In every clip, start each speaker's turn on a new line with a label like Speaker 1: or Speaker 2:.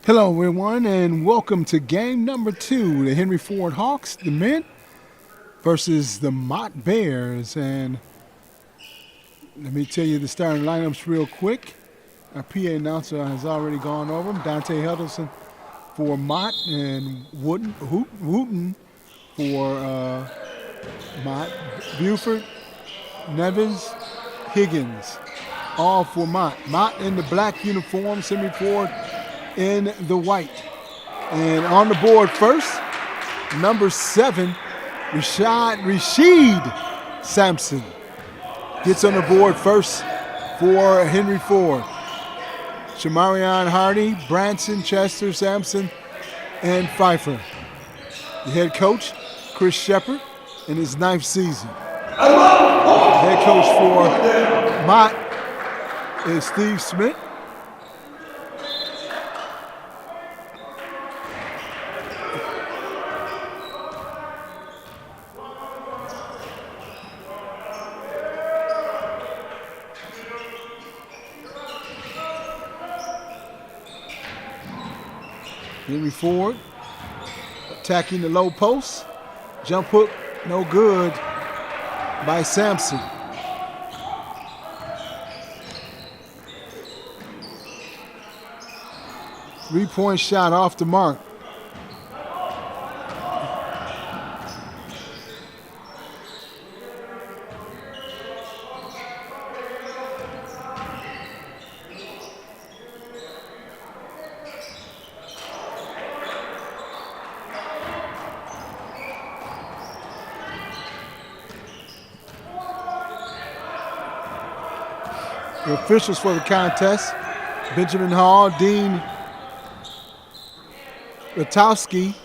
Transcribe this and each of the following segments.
Speaker 1: Hello, everyone, and welcome to game number 2. The Henry Ford Hawks, the men, versus the Mott Bears. And let me tell you the starting lineups real quick. Our PA announcer has already gone over them. Dante Huddleston for Mott and Wooten for Mott. Buford, Nevins, Higgins, all for Mott. Mott in the black uniform, Henry Ford in the white. And on the board first, number 7, Rashid Sampson gets on the board first for Henry Ford. Shamarion Hardy, Branson, Chester, Sampson, and Pfeiffer. The head coach, Chris Shepard, in his 9th season. Head coach for Mott is Steve Smith. Henry Ford attacking the low post. Jump hook, no good by Sampson. Three-point shot off the mark. The officials for the contest, Benjamin Hall, Dean Ratowski,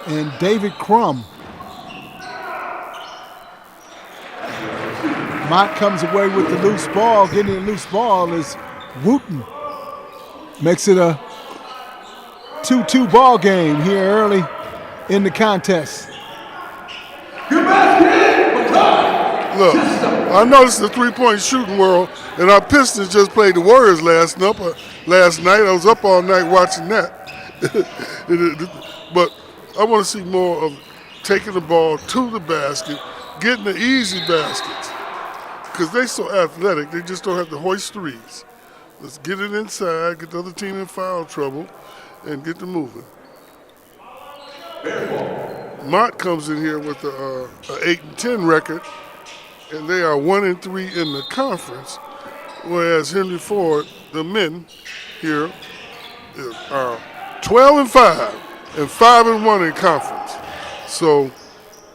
Speaker 1: and David Crum. Mott comes away with the loose ball. Getting the loose ball is Wooten. Makes it a 2-2 ball game here early in the contest.
Speaker 2: Look, I know this is a three-point shooting world, and our Pistons just played the Warriors last night. I was up all night watching that. But I want to see more of taking the ball to the basket, getting the easy baskets, because they're so athletic. They just don't have to hoist threes. Let's get it inside, get the other team in foul trouble, and get them moving. Mott comes in here with an 8-10 record. And they are 1-3 in the conference, whereas Henry Ford, the men here, are 12-5 and 5-1 in conference. So,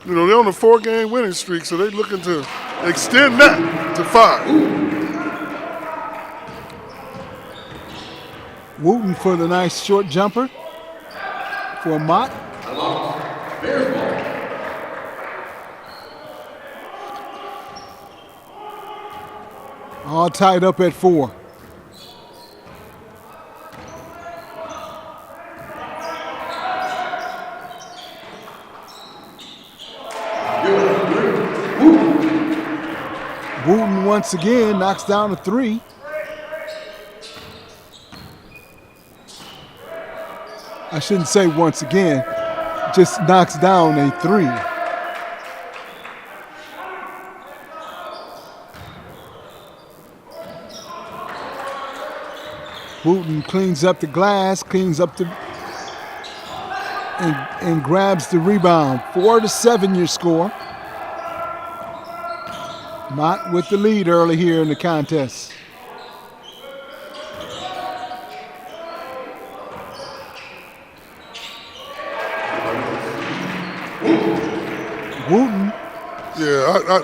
Speaker 2: they're on a 4-game winning streak, so they're looking to extend that to 5.
Speaker 1: Wooten for the nice short jumper for Mott. All tied up at 4. Wooten once again knocks down a 3. I shouldn't say once again, just knocks down a 3. Wooten cleans up the glass, and grabs the rebound. 4-7 your score. Mott with the lead early here in the contest. Wooten.
Speaker 2: Yeah,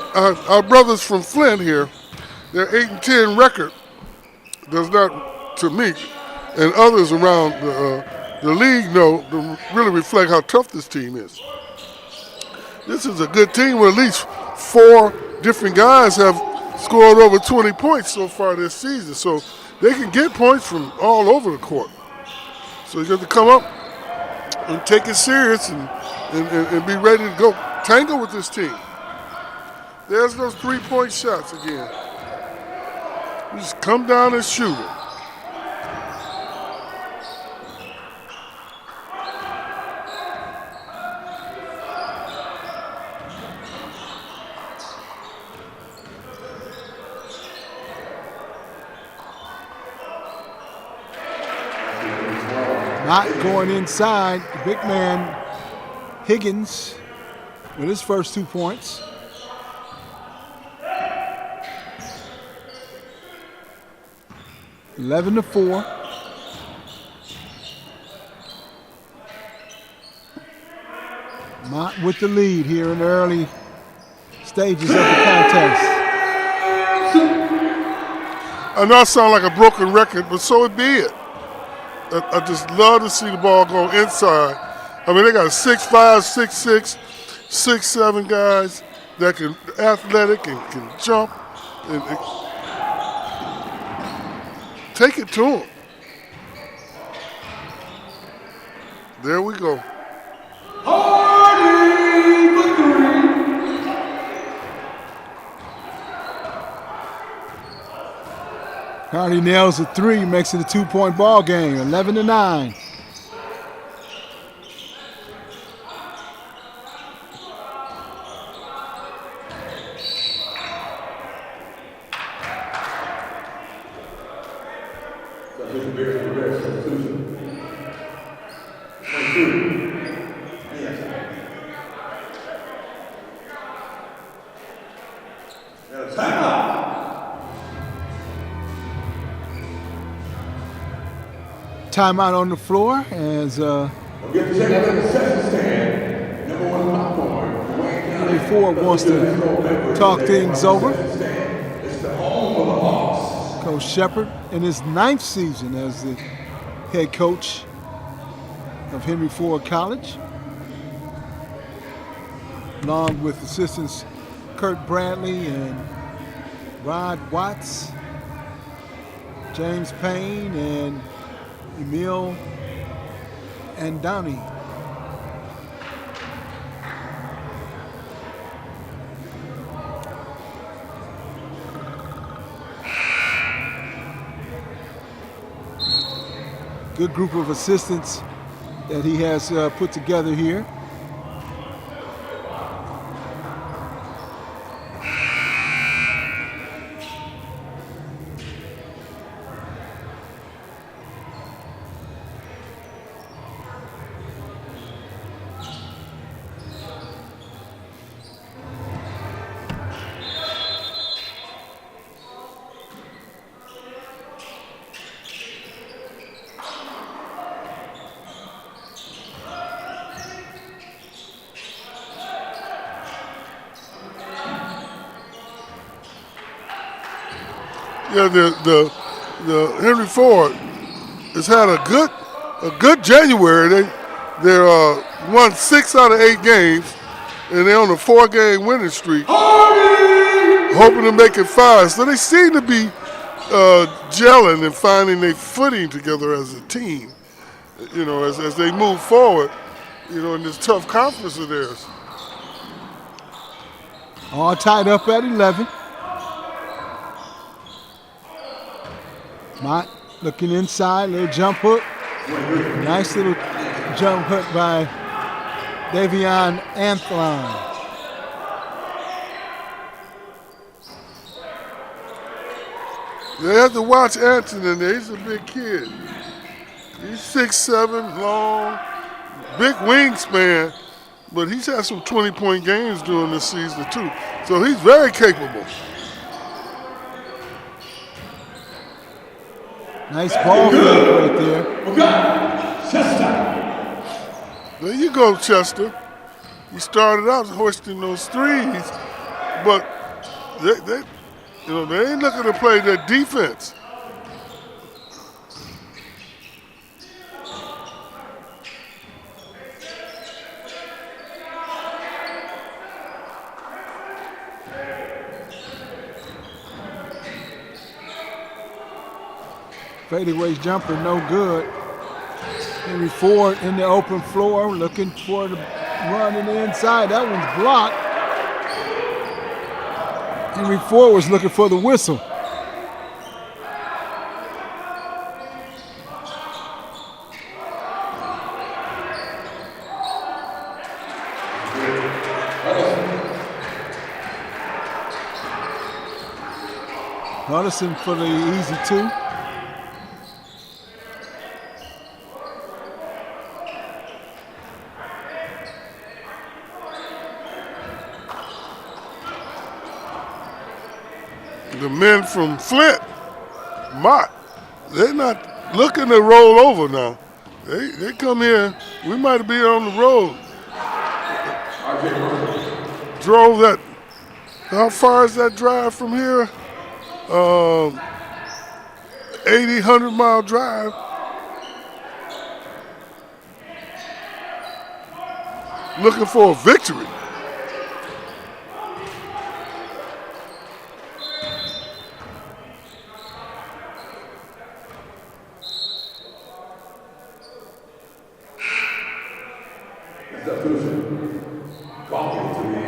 Speaker 2: our brothers from Flint here, their 8-10 record does not, to me, and others around the league know, to really reflect how tough this team is. This is a good team where at least 4 different guys have scored over 20 points so far this season. So they can get points from all over the court. So you have to come up and take it serious and be ready to go tangle with this team. There's those 3-point shots again. You just come down and shoot it.
Speaker 1: Mott going inside. The big man Higgins with his first 2 points. (11-4). Mott with the lead here in the early stages of the contest.
Speaker 2: I know I sound like a broken record, but so it be it. I just love to see the ball go inside. I mean, they got 6'5", 6'6", 6'7" guys that can athletic and can jump and take it to them. There we go.
Speaker 1: Hardy nails a 3, makes it a 2-point ball game, 11-9. Timeout on the floor as Henry Ford wants to talk things over. Coach Shepard in his 9th season as the head coach of Henry Ford College, along with assistants Kurt Bradley and Rod Watts, James Payne, and Emil Andoni. Good group of assistants that he has put together here.
Speaker 2: Yeah, the Henry Ford has had a good January. They won 6 out of 8 games, and they're on a 4-game winning streak, hoping to make it 5. So they seem to be gelling and finding their footing together as a team. You know, as they move forward, you know, in this tough conference of theirs.
Speaker 1: All tied up at 11. Mott looking inside, little jump hook. Nice little jump hook by Davion Anthlon.
Speaker 2: They have to watch Anthony in there. He's a big kid. He's 6'7", long, big wingspan, but he's had some 20-point games during this season too. So he's very capable.
Speaker 1: Nice ball fake right there.
Speaker 2: There you go, Chester. He started out hoisting those threes, but they ain't looking to play their defense.
Speaker 1: Fadeaway jumper, no good. Henry Ford in the open floor, looking for the run in the inside. That one's blocked. Henry Ford was looking for the whistle. Hudson for the easy 2.
Speaker 2: The men from Flint, Mott, they're not looking to roll over now. They come here. We might be on the road. Drove that. How far is that drive from here? 80, 100-mile drive. Looking for a victory.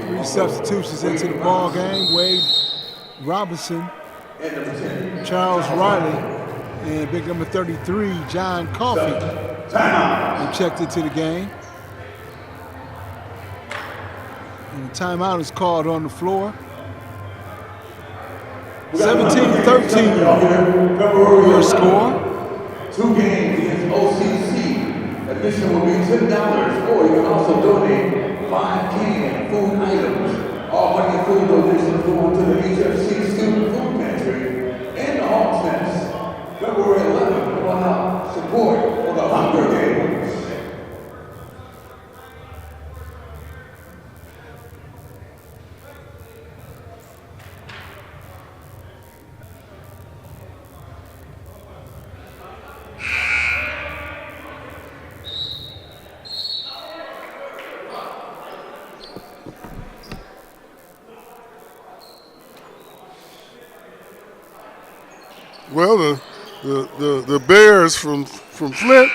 Speaker 1: Three substitutions into the ball game. Wade Robinson, Charles Riley, and big number 33, John Coffey, they checked into the game. And a timeout is called on the floor. 17-13 your score.
Speaker 3: 2 games against OCC. Admission will be $10, or you can also donate 5 canned food items. All money and food donations go to the HFC Student Food Pantry and the Hawks Nest. February 11th, go out support for the Hunger Games.
Speaker 2: Well, the Bears from Flint,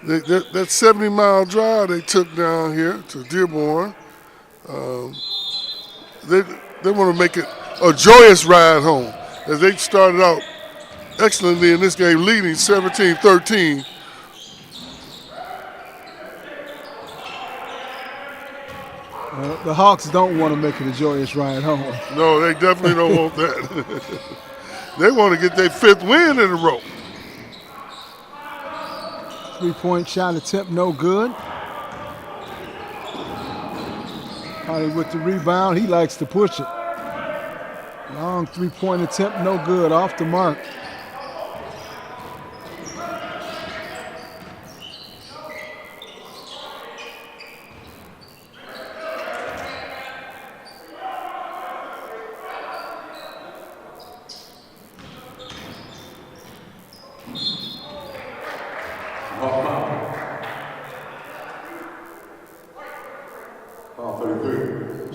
Speaker 2: that 70-mile drive they took down here to Dearborn, they want to make it a joyous ride home, as they started out excellently in this game, leading 17-13.
Speaker 1: The Hawks don't want to make it a joyous ride home.
Speaker 2: No, they definitely don't want that. They want to get their 5th win in a row.
Speaker 1: 3-point shot attempt, no good. Holly with the rebound, he likes to push it. Long 3-point attempt, no good, off the mark.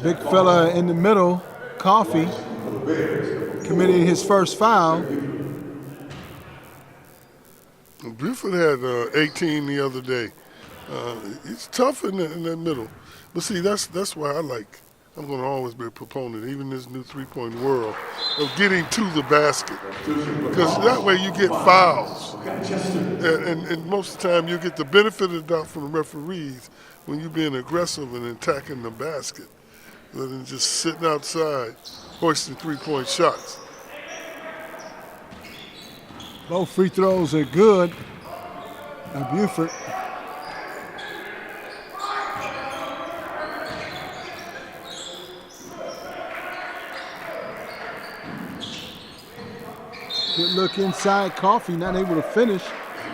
Speaker 1: Big fella in the middle, Coffey, committing his first foul.
Speaker 2: Buford had 18 the other day. He's tough in that middle. But see, that's why I'm going to always be a proponent, even in this new three-point world, of getting to the basket. Because that way you get fouls. And most of the time you get the benefit of the doubt from the referees when you're being aggressive and attacking the basket, rather than just sitting outside hoisting three-point shots.
Speaker 1: Both free throws are good by Buford. Good look inside. Coffey not able to finish,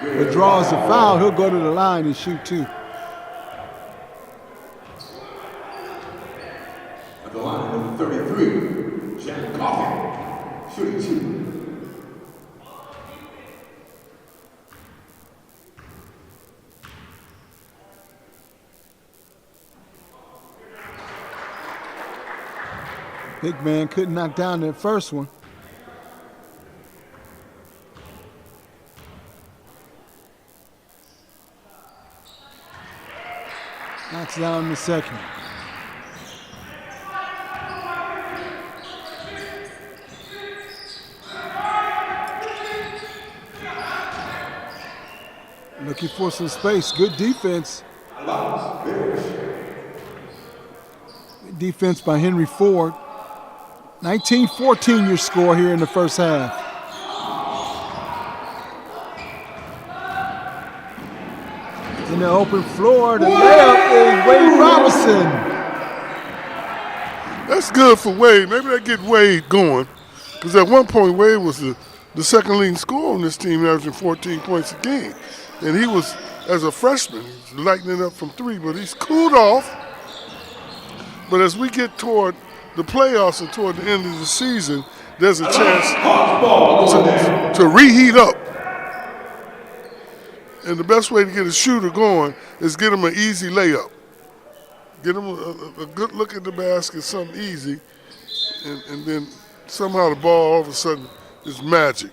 Speaker 1: but draws the foul. He'll go to the line and shoot 2.
Speaker 3: At the line, number 33, Jack Coffey, shooting 2.
Speaker 1: Big man couldn't knock down that first one. Knocks down the second. Looking for some space. Good defense. Good defense by Henry Ford. 19-14 your score here in the first half. In the open floor, the layup is Wade Robinson.
Speaker 2: That's good for Wade. Maybe that get Wade going. Because at one point, Wade was the second leading scorer on this team, averaging 14 points a game. And he was, as a freshman, he was lighting it up from three, but he's cooled off. But as we get toward the playoffs and toward the end of the season, there's a chance to reheat up. And the best way to get a shooter going is get him an easy layup. Get him a good look at the basket, something easy, and then somehow the ball all of a sudden is magic.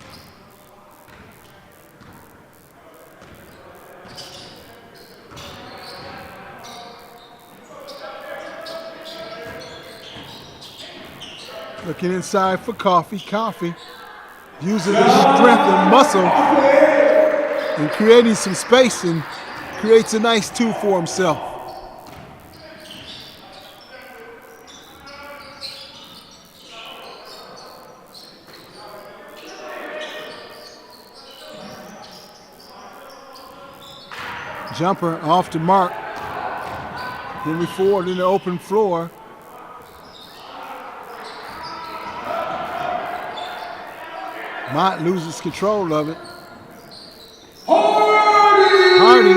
Speaker 1: Looking inside for Coffee, using his strength and muscle and creating some space, and creates a nice two for himself. Jumper off to Mark. Henry Ford in the open floor. Mott loses control of it. Hardy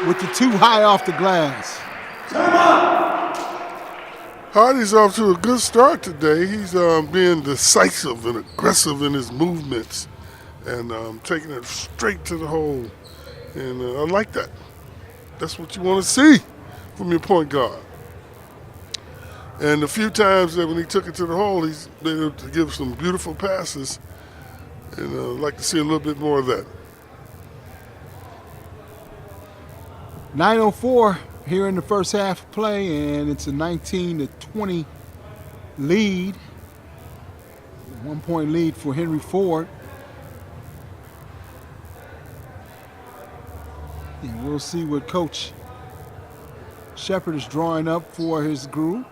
Speaker 1: with the two high off the glass.
Speaker 2: Hardy's off to a good start today. He's being decisive and aggressive in his movements and taking it straight to the hole. And I like that. That's what you want to see from your point guard. And the few times that when he took it to the hole, he's been able to give some beautiful passes. And I'd like to see a little bit more of that.
Speaker 1: 9:04 here in the first half of play, and it's a 19-20 lead. 1 point lead for Henry Ford. And we'll see what Coach Shepard is drawing up for his group.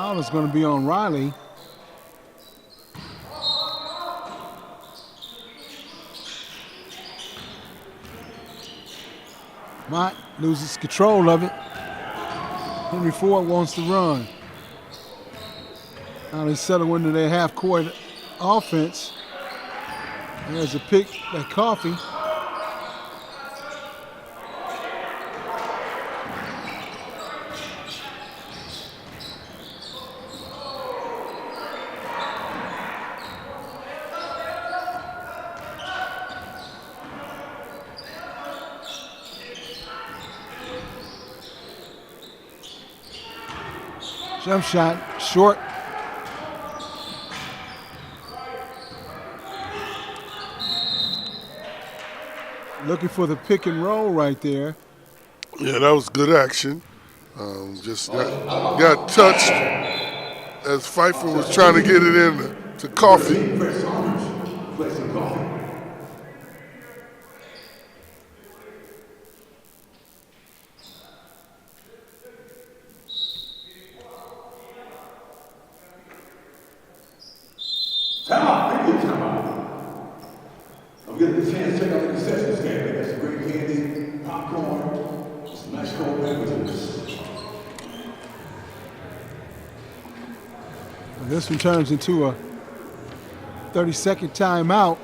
Speaker 1: Foul is going to be on Riley. Mott loses control of it. Henry Ford wants to run. Now they settle into their half-court offense. There's a pick by Coffee. Jump shot, short. Looking for the pick and roll right there.
Speaker 2: Yeah, that was good action. Just got touched as Pfeiffer was trying to get it in to Coffee.
Speaker 3: I'm getting the chance to check out the concession stand. They got some great candy, popcorn, some nice cold beverages.
Speaker 1: And this one turns into a 30-second timeout.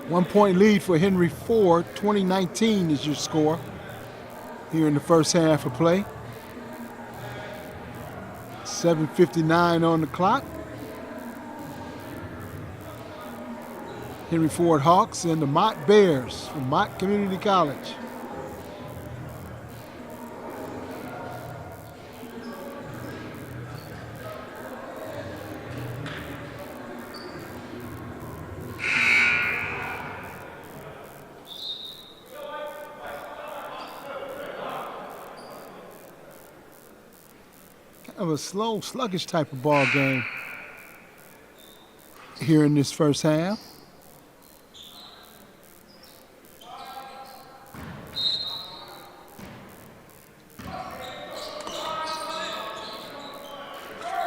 Speaker 1: 1 point lead for Henry Ford. 2019 is your score here in the first half of play. 7:59 on the clock. Henry Ford Hawks and the Mott Bears from Mott Community College. of a slow, sluggish type of ball game here in this first half.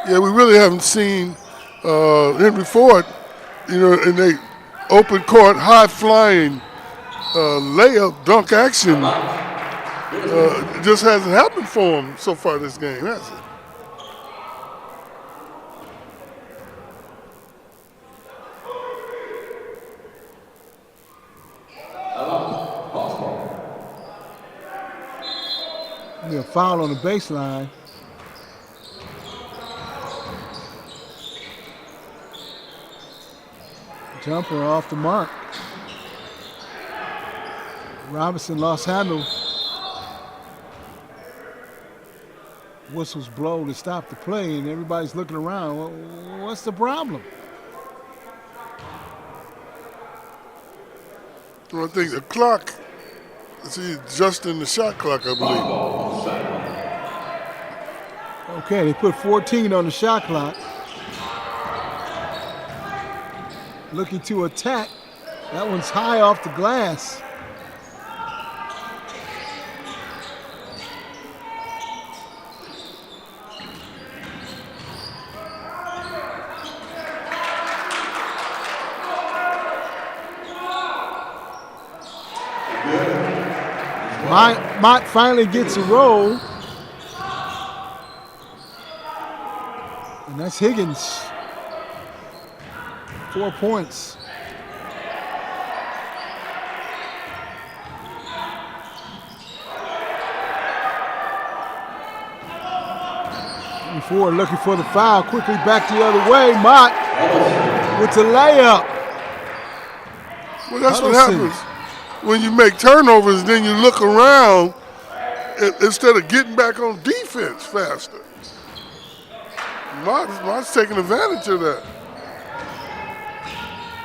Speaker 2: Yeah, we really haven't seen Henry Ford, in a open court, high flying layup dunk action. It just hasn't happened for him so far this game, has it?
Speaker 1: A foul on the baseline. Jumper off the mark. Robinson lost handle. Whistles blow to stop the play, and everybody's looking around. What's the problem?
Speaker 2: Well, I think the clock, he's adjusting the shot clock, I believe.
Speaker 1: Okay, they put 14 on the shot clock. Looking to attack. That one's high off the glass. Mott finally gets a roll. And that's Higgins. 4 points. Ford looking for the foul. Quickly back the other way. Mott with the layup.
Speaker 2: Well, that's what happens when you make turnovers, then you look around instead of getting back on defense faster. Mott's taking advantage of that.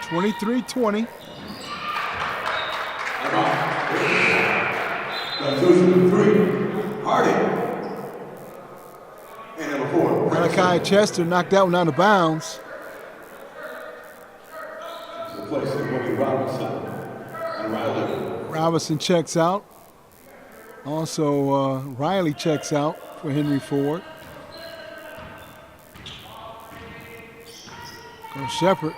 Speaker 1: 23-20. Malachi Chester knocked that one out of bounds. Robinson checks out. Also, Riley checks out for Henry Ford. Coach Shepard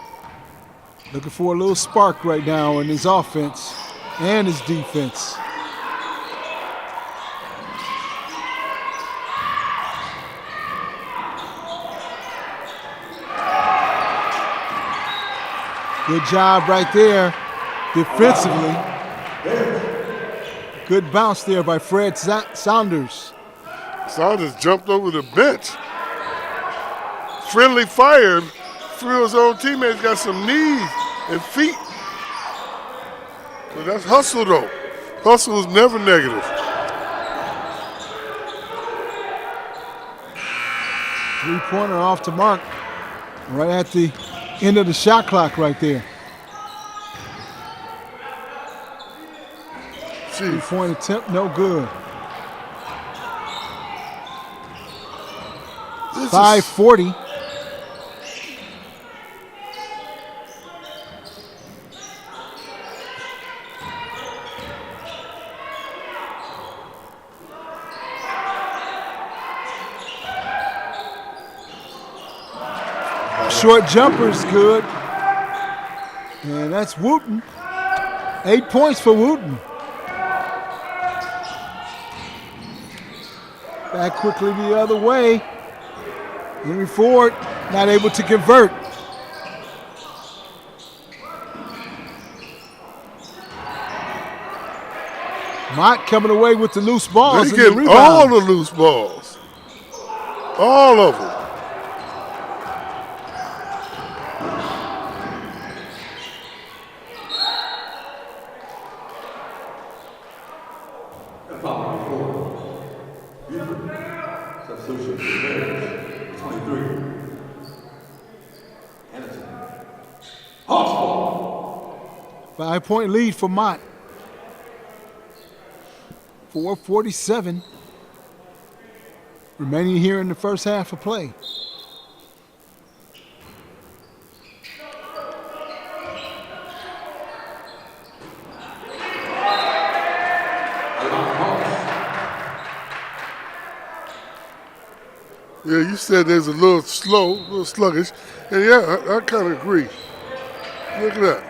Speaker 1: looking for a little spark right now in his offense and his defense. Good job right there defensively. Good bounce there by Fred Saunders.
Speaker 2: Saunders jumped over the bench. Friendly fire. Through his own teammates, got some knees and feet. But that's hustle, though. Hustle is never negative.
Speaker 1: Three-pointer off the mark. Right at the end of the shot clock right there. Three-point attempt, no good. 5:40. Short jumper's good. And that's Wooten. 8 points for Wooten. Back quickly the other way. Henry Ford not able to convert. Mott coming away with the loose balls.
Speaker 2: They get all the loose balls. All of them. Five-point lead for Mott. 4:47
Speaker 1: remaining here in the first half of play.
Speaker 2: Yeah, you said there's a little slow, a little sluggish. And yeah, I kind of agree. Look at that.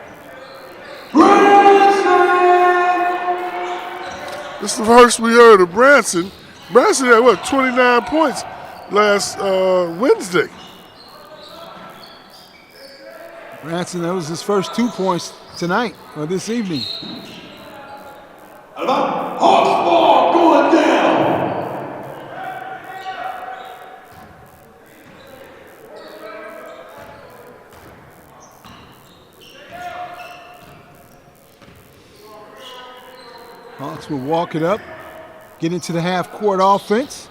Speaker 2: This is the first we heard of Branson. Branson had, what, 29 points last Wednesday.
Speaker 1: Branson, that was his first 2 points tonight or this evening.
Speaker 3: Hawks ball going down.
Speaker 1: Hawks will walk it up, get into the half-court offense,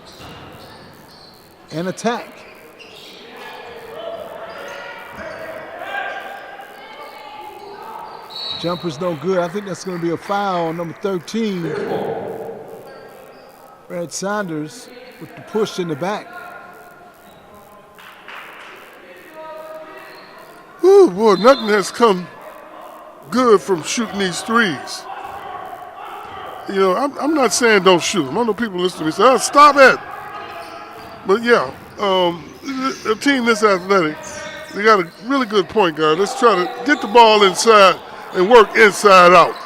Speaker 1: and attack. Jumper's no good. I think that's going to be a foul on number 13. Brad Saunders with the push in the back.
Speaker 2: Ooh, boy, nothing has come good from shooting these threes. You know, I'm not saying don't shoot them. I know people listen to me say, oh, stop it. But yeah, a team this athletic, they got a really good point guard. Let's try to get the ball inside and work inside out.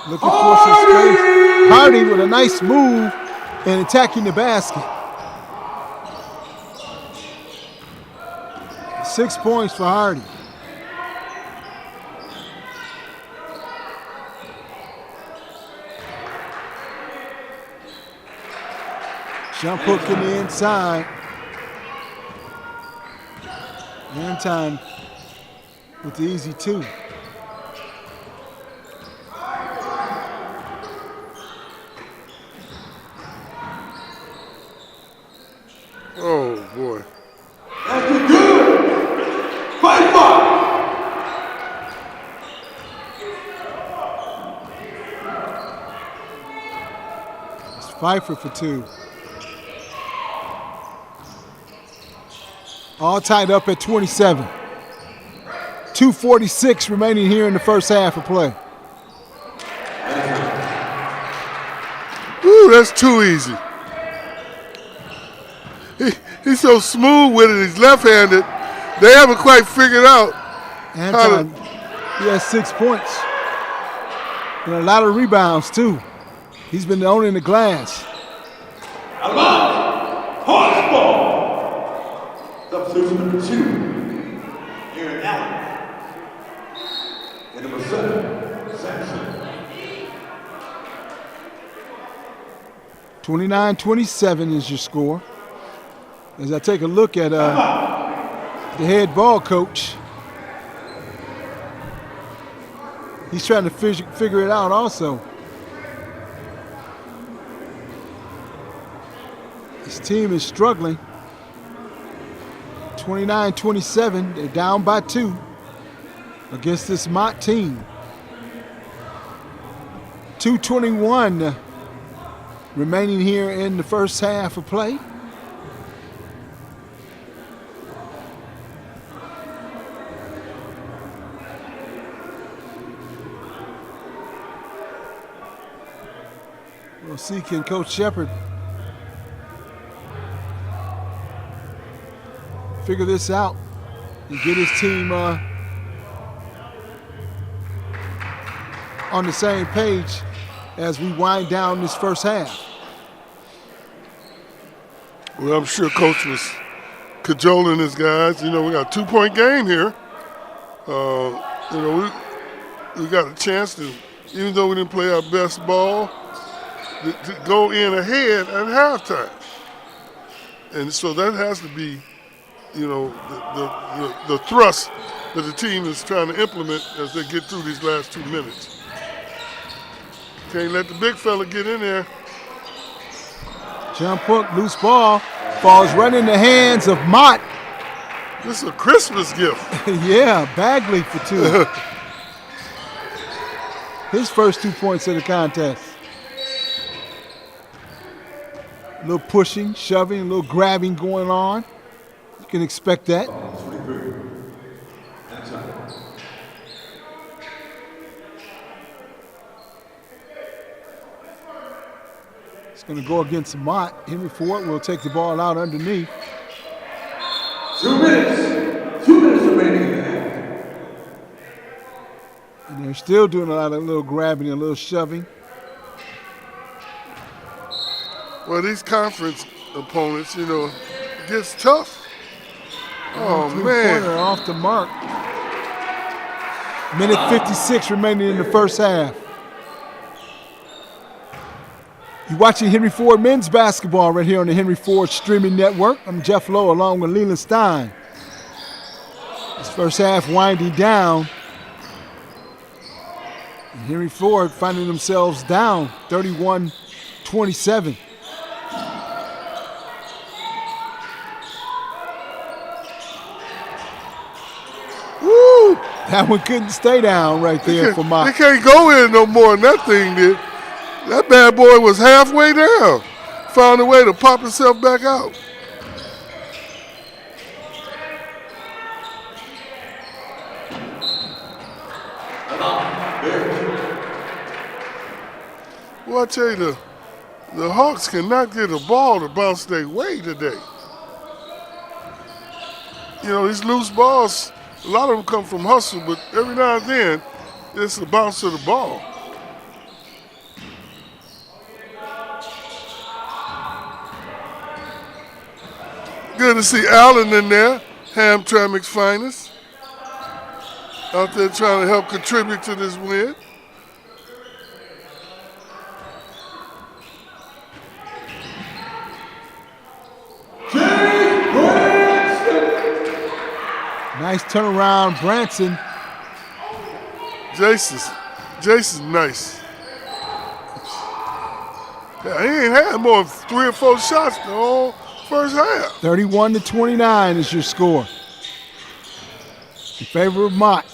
Speaker 1: Looking for some space. Hardy with a nice move and attacking the basket. 6 points for Hardy. Jump hook in the inside. Anton with the easy 2.
Speaker 2: Oh, boy.
Speaker 3: That's good. Fight Mott.
Speaker 1: It's Pfeiffer for 2. All tied up at 27. 2:46 remaining here in the first half of play.
Speaker 2: Ooh, that's too easy. He's so smooth with it. He's left-handed. They haven't quite figured out
Speaker 1: Anton, he has 6 points. And a lot of rebounds, too. He's been owning the glass.
Speaker 3: Hawks ball. Substitution number 2, Aaron Allen. And number 7, Sampson.
Speaker 1: 29-27 is your score. As I take a look at the head ball coach, he's trying to figure it out also. His team is struggling. 29-27, they're down by 2 against this Mott team. 2:21 remaining here in the first half of play. We'll see, can Coach Shepard figure this out and get his team on the same page as we wind down this first half.
Speaker 2: Well, I'm sure Coach was cajoling his guys. You know, we got a 2-point game here. You know, we got a chance to, even though we didn't play our best ball, to go in ahead at halftime. And so that has to be, you know, the thrust that the team is trying to implement as they get through these last 2 minutes. Can't let the big fella get in there.
Speaker 1: Jump hook, loose ball, falls right in the hands of Mott.
Speaker 2: This is a Christmas gift.
Speaker 1: Yeah, Bagley for 2. His first 2 points of the contest. little pushing, shoving, a little grabbing going on. You can expect that.
Speaker 3: 23. And time.
Speaker 1: It's going to go against Mott. Henry Ford will take the ball out underneath.
Speaker 3: 2 minutes. 2 minutes remaining in the half.
Speaker 1: And they're still doing a lot of little grabbing and a little shoving.
Speaker 2: Well, these conference opponents, you know, it gets tough. Oh, man.
Speaker 1: Three-pointer off the mark. Minute 56 remaining in the first half. You're watching Henry Ford men's basketball right here on the Henry Ford streaming network. I'm Jeff Lowe along with Leland Stein. This first half winding down. And Henry Ford finding themselves down 31-27. Woo! That one couldn't stay down right there for Mott.
Speaker 2: They can't go in no more than that thing did. That bad boy was halfway down. Found a way to pop himself back out. Well, I tell you, the Hawks cannot get a ball to bounce their way today. You know, these loose balls, a lot of them come from hustle, but every now and then, it's a bounce of the ball. Good to see Allen in there, Hamtramck's finest, out there trying to help contribute to this win.
Speaker 1: Nice turnaround, Branson.
Speaker 2: Jason's nice. Yeah, he ain't had more than 3 or 4 shots the whole first half.
Speaker 1: 31-29 is your score. In favor of Mott.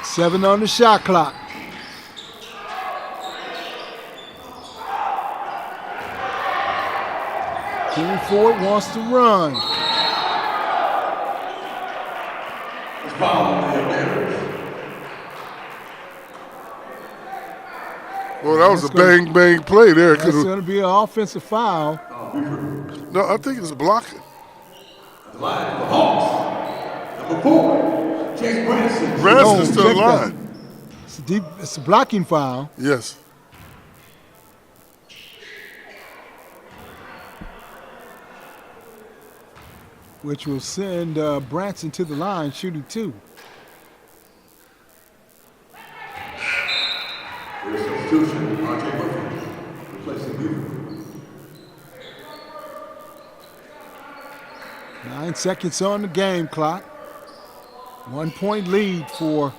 Speaker 1: Seven on the shot clock. Henry Ford wants to run.
Speaker 2: Well, that was a bang play there.
Speaker 1: That's going to be an offensive foul.
Speaker 2: No, I think it's blocking.
Speaker 3: The line of the Hawks. Number 4, Chase Branson.
Speaker 2: Branson's still
Speaker 1: check
Speaker 2: line.
Speaker 1: It's a blocking foul.
Speaker 2: Yes.
Speaker 1: Which will send Branson to the line shooting 2.
Speaker 3: Substitution, RJ Murphy, replacing Buford.
Speaker 1: 9 seconds on the game clock. 1 point lead for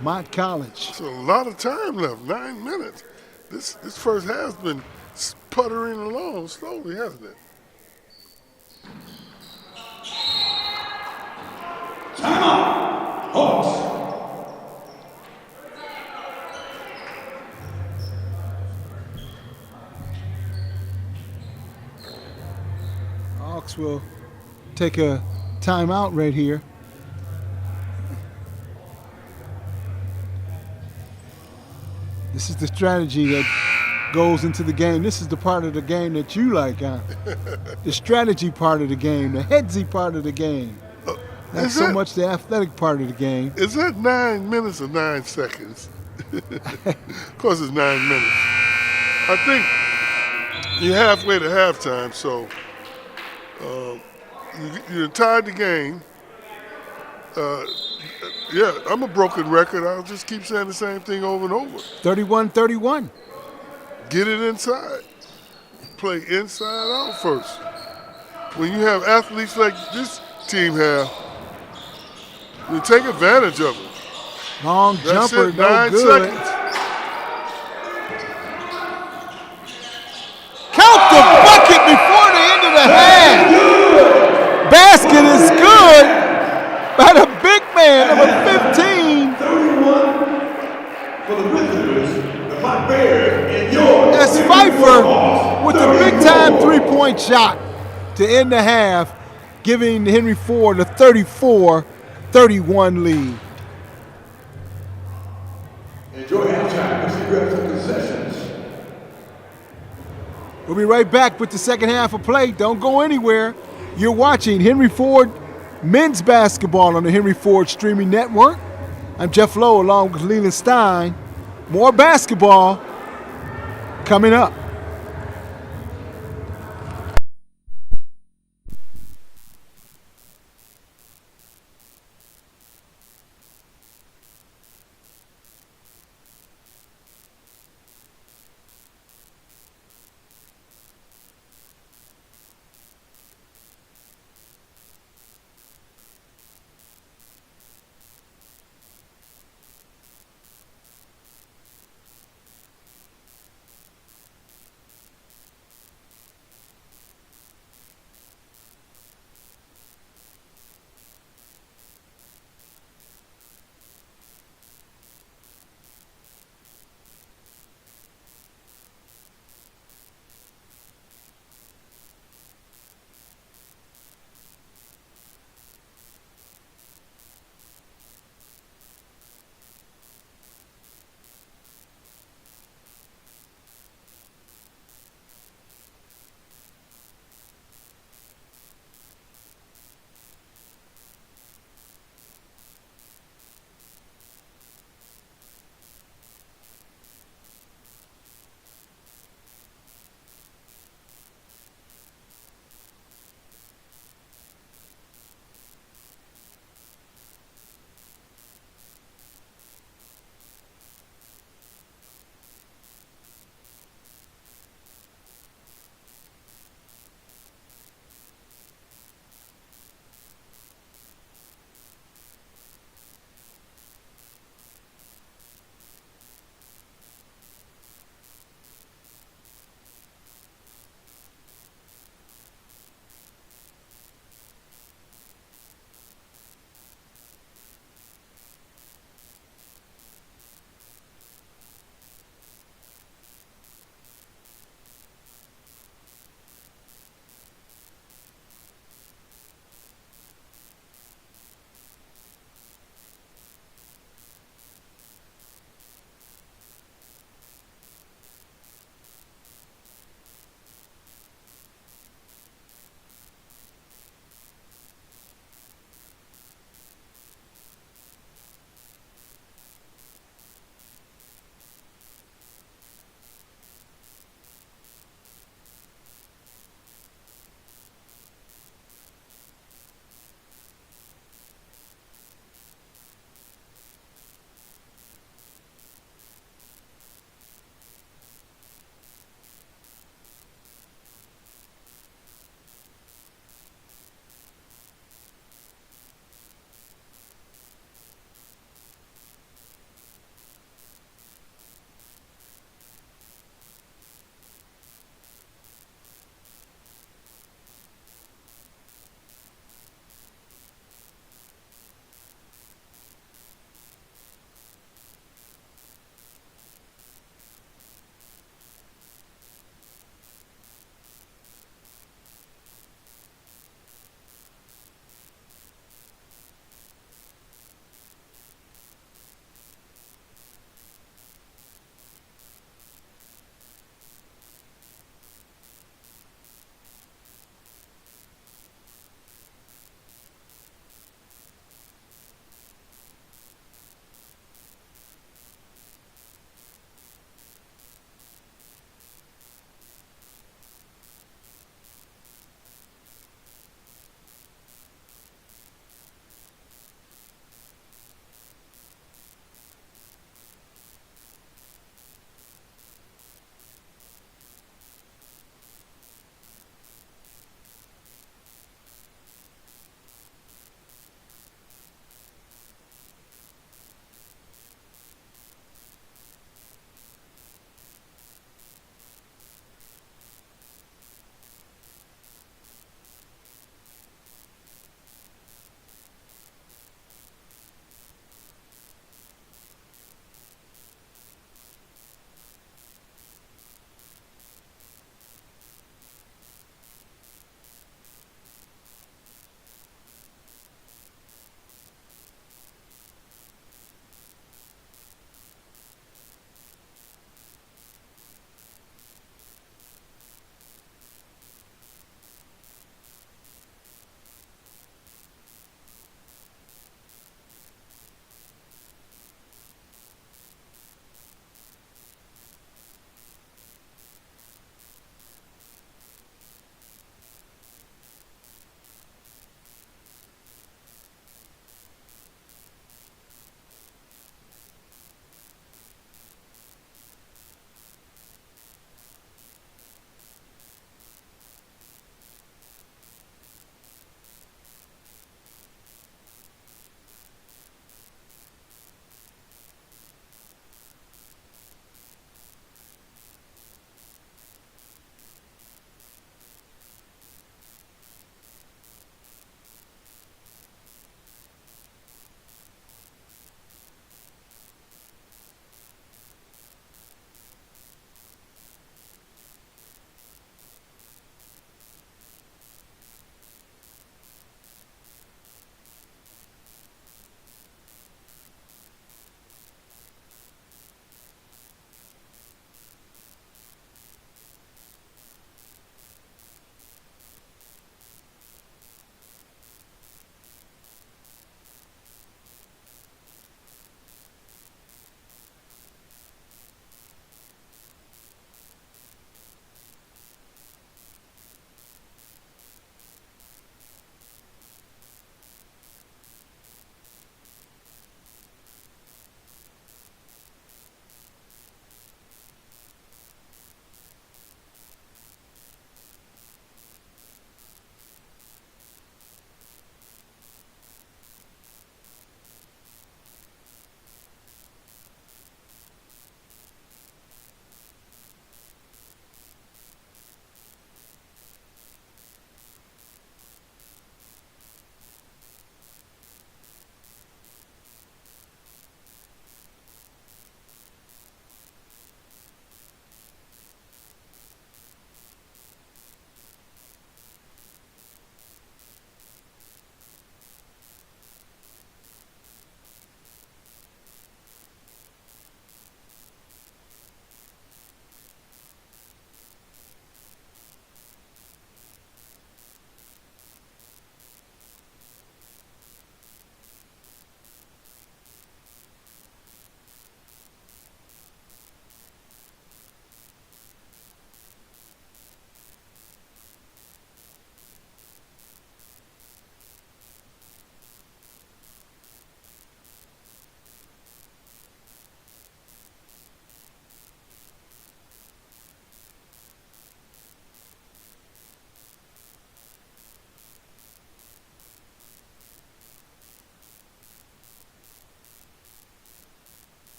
Speaker 1: Mott College.
Speaker 2: There's a lot of time left, 9 minutes. This first half's been sputtering along slowly, hasn't it?
Speaker 3: Timeout, Hawks.
Speaker 1: Hawks will take a timeout right here. This is the strategy that goes into the game. This is the part of the game that you like, huh? The strategy part of the game, the headsy part of the game. Not so much the athletic part of the game.
Speaker 2: Is that 9 minutes or 9 seconds? Of course it's 9 minutes. I think you're halfway to halftime, so you tied the game. Yeah, I'm a broken record. I'll just keep saying the same thing over and over.
Speaker 1: 31-31.
Speaker 2: Get it inside. Play inside out first. When you have athletes like this team have, you take advantage of it.
Speaker 1: Long
Speaker 2: That's
Speaker 1: jumper,
Speaker 2: it,
Speaker 1: no
Speaker 2: 9
Speaker 1: good.
Speaker 2: seconds.
Speaker 1: Count the bucket before the end of the half. Basket is good by the big
Speaker 3: Mott Bears and your
Speaker 1: As Pfeiffer with the big-time three-point shot to end the half, giving Henry Ford a 34-31 lead.
Speaker 3: Enjoy halftime. Mr. Grab some concessions.
Speaker 1: We'll be right back with the second half of play. Don't go anywhere. You're watching Henry Ford men's basketball on the Henry Ford streaming network. I'm Jeff Lowe along with Leland Stein. More basketball coming up.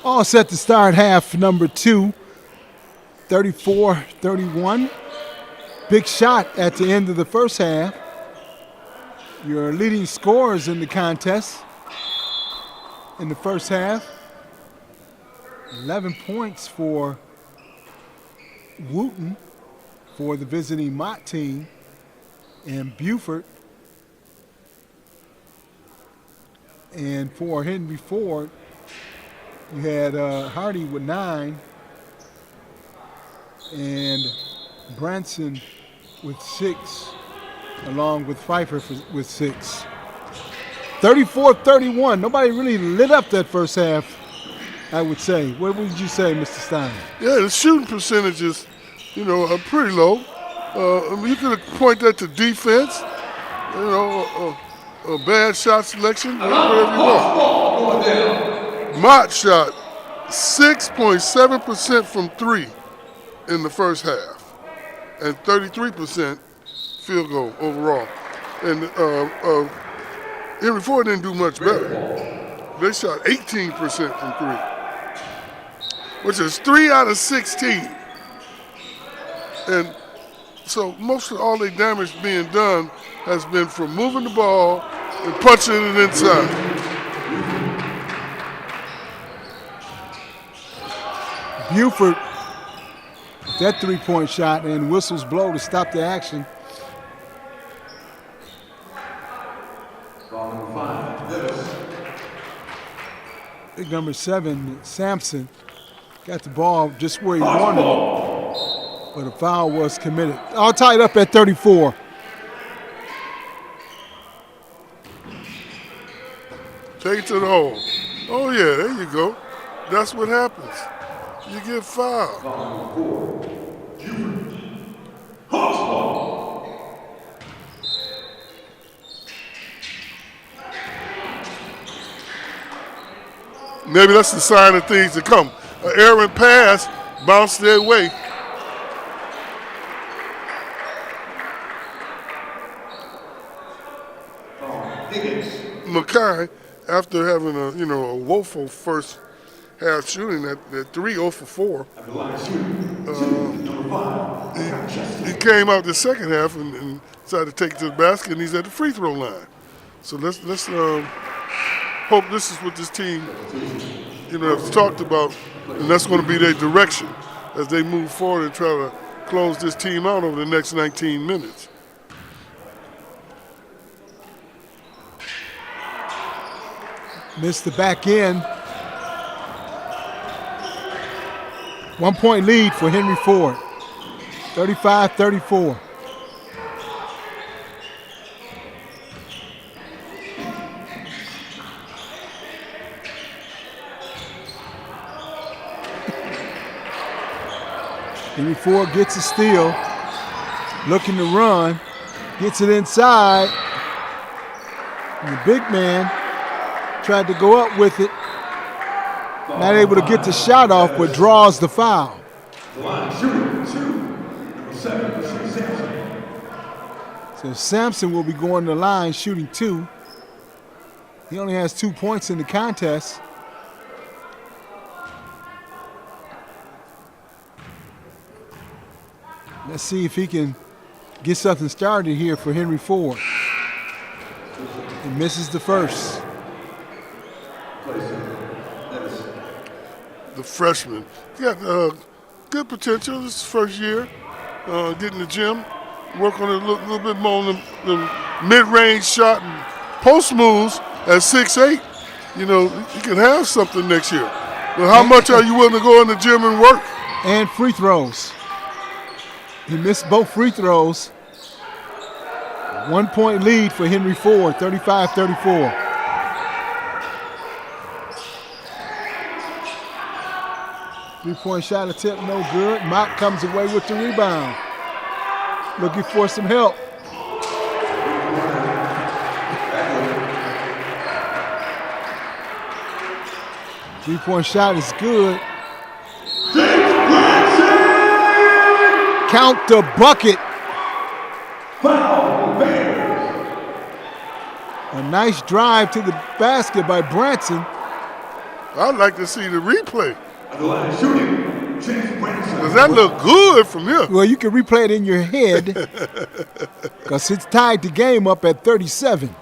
Speaker 1: All set to start half number 2, 34-31. Big shot at the end of the first half. Your leading scorers in the contest in the first half. 11 points for Wooten for the visiting Mott team, and Buford. And for Henry Ford, you had Hardy with 9 and Branson with 6, along with Pfeiffer with 6. 34-31. Nobody really lit up that first half, I would say. What would you say, Mr. Stein?
Speaker 2: Yeah, the shooting percentages, are pretty low. You could point that to defense, a bad shot selection, whatever you want. Mott shot 6.7% from 3 in the first half, and 33% field goal overall. And Henry Ford didn't do much better. They shot 18% from 3, which is 3 out of 16. And so most of all the damage being done has been from moving the ball and punching it inside.
Speaker 1: Buford, that 3-point shot, and whistles blow to stop the action. Big number 7, Sampson, got the ball just where he wanted it, but a foul was committed. All tied up at 34.
Speaker 2: Take it to the hole. Oh, yeah, there you go. That's what happens. You get fouled. Maybe that's the sign of things to come. An errant pass bounced their way. Mackay, after having a woeful first half shooting at 3 0 for 4, he came out the second half and decided to take it to the basket, and he's at the free throw line. So let's hope this is what this team has talked about, and that's going to be their direction as they move forward and try to close this team out over the next 19 minutes.
Speaker 1: Missed the back end. 1-point lead for Henry Ford. 35-34. Henry Ford gets a steal, looking to run, gets it inside. And the big man tried to go up with it, not able to get the shot off, but draws the foul. So Sampson will be going to the line shooting 2. He only has 2 points in the contest. Let's see if he can get something started here for Henry Ford. He misses the first.
Speaker 2: The freshman. He got good potential. This is his first year. Get in the gym, work on it a little bit more on the mid-range shot and post moves at 6'8". He can have something next year. But how much are you willing to go in the gym and work?
Speaker 1: And free throws. He missed both free throws. 1-point lead for Henry Ford, 35-34. Three-point shot attempt, no good. Mott comes away with the rebound. Looking for some help. Three-point shot is good. Count the bucket. A nice drive to the basket by Branson.
Speaker 2: I'd like to see the replay.
Speaker 3: At the line of shooting, Chase Branson.
Speaker 2: Does that look good from here?
Speaker 1: Well, you can replay it in your head because it's tied the game up at 37.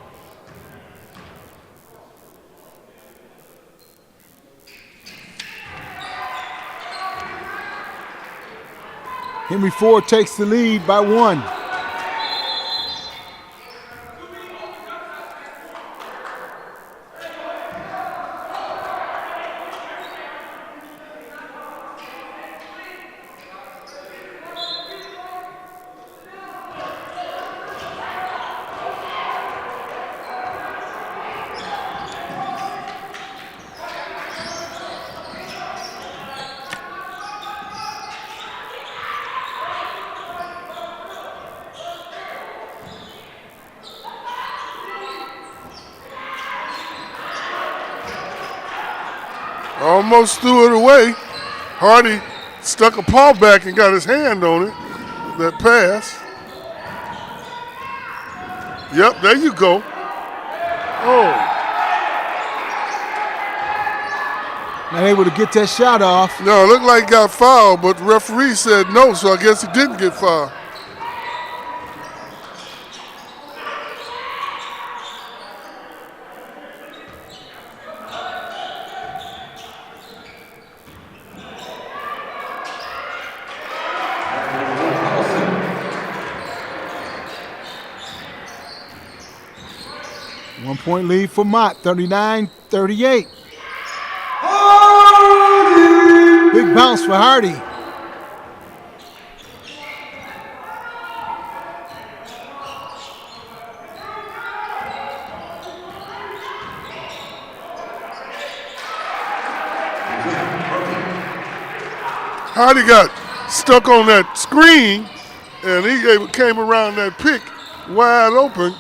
Speaker 1: Henry Ford takes the lead by 1.
Speaker 2: Almost threw it away. Hardy stuck a paw back and got his hand on it. That pass. Yep, there you go. Oh.
Speaker 1: Not able to get that shot off.
Speaker 2: No, it looked like he got fouled, but the referee said no, so I guess he didn't get fouled.
Speaker 1: One-point lead for Mott, 39-38. Big bounce for Hardy.
Speaker 2: Hardy got stuck on that screen, and he came around that pick wide open.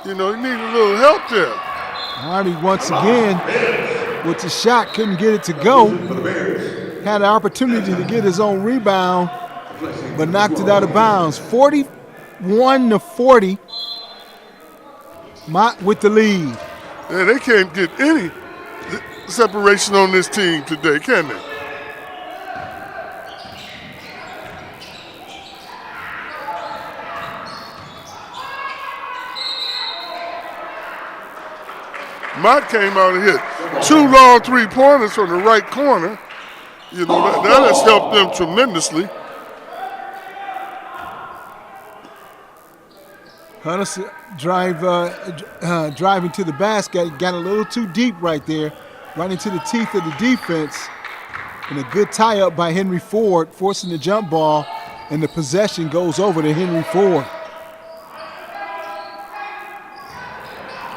Speaker 2: You know, he needed a little help there.
Speaker 1: Hardy once again with the shot, couldn't get it to go. Had an opportunity to get his own rebound, but knocked it out of bounds. 41-40. Mott with the lead.
Speaker 2: Yeah, they can't get any separation on this team today, can they? Mott came out and hit 2 long 3-pointers from the right corner. You know, that has helped them tremendously.
Speaker 1: Huddleston driving to the basket, got a little too deep right there, right into the teeth of the defense. And a good tie-up by Henry Ford, forcing the jump ball, and the possession goes over to Henry Ford.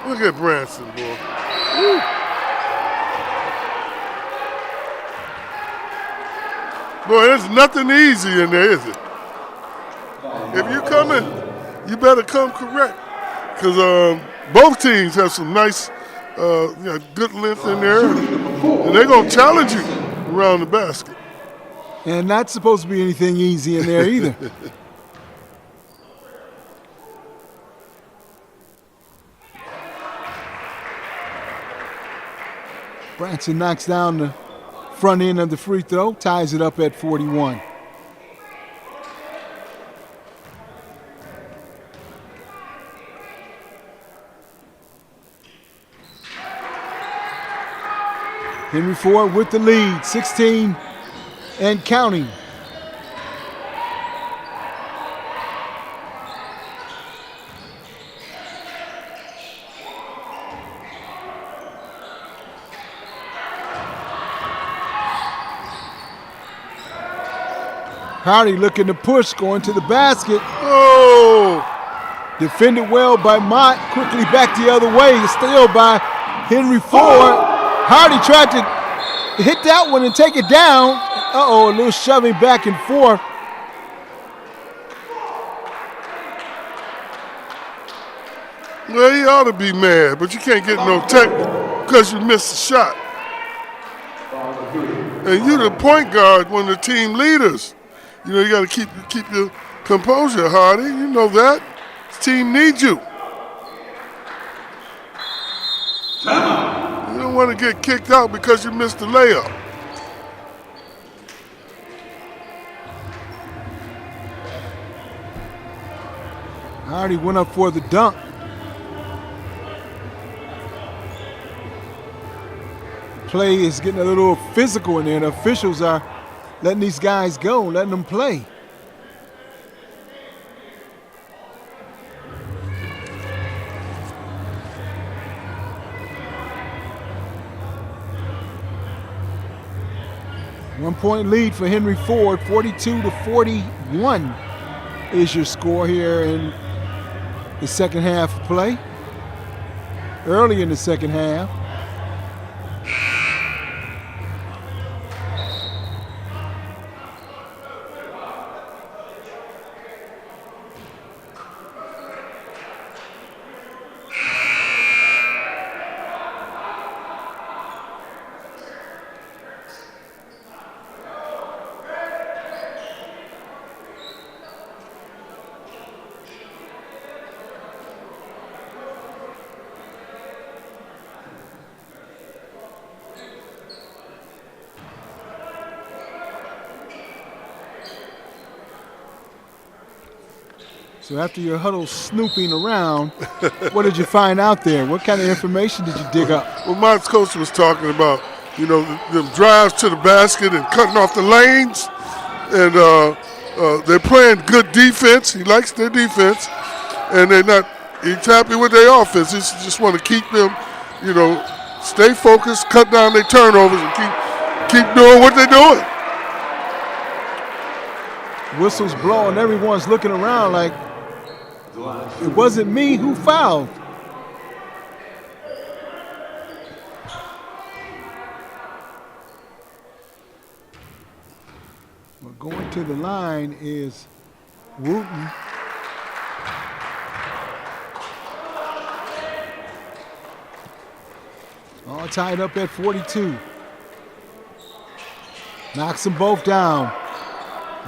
Speaker 2: Look at Branson, boy. Woo. Boy, there's nothing easy in there, is it? If you come in, you better come correct. Because both teams have some nice, good length in there. And they're going to challenge you around the basket.
Speaker 1: And not supposed to be anything easy in there either. Branson knocks down the front end of the free throw, ties it up at 41. Henry Ford with the lead, 16 and counting. Hardy looking to push, going to the basket.
Speaker 2: Oh!
Speaker 1: Defended well by Mott, quickly back the other way, still by Henry Ford. Hardy tried to hit that one and take it down. Uh-oh, a little shoving back and forth.
Speaker 2: Well, he ought to be mad, but you can't get no technical because you missed the shot. And you're the point guard, one of the team leaders. You know, you got to keep your composure, Hardy. You know that. This team needs you. You don't don't want to get kicked out because you missed the layup.
Speaker 1: Hardy went up for the dunk. Play is getting a little physical in there. The officials are letting these guys go, letting them play. One-point lead for Henry Ford, 42-41 is your score here in the second half of play. Early in the second half. So after your huddle snooping around, what did you find out there? What kind of information did you dig up?
Speaker 2: Well, Mott's coach was talking about, the drives to the basket and cutting off the lanes. And they're playing good defense. He likes their defense. And he's happy with their offense. He just want to keep them, stay focused, cut down their turnovers, and keep doing what they're doing.
Speaker 1: Whistles blowing, everyone's looking around like, it wasn't me who fouled. Well, going to the line is Wooten. All tied up at 42. Knocks them both down.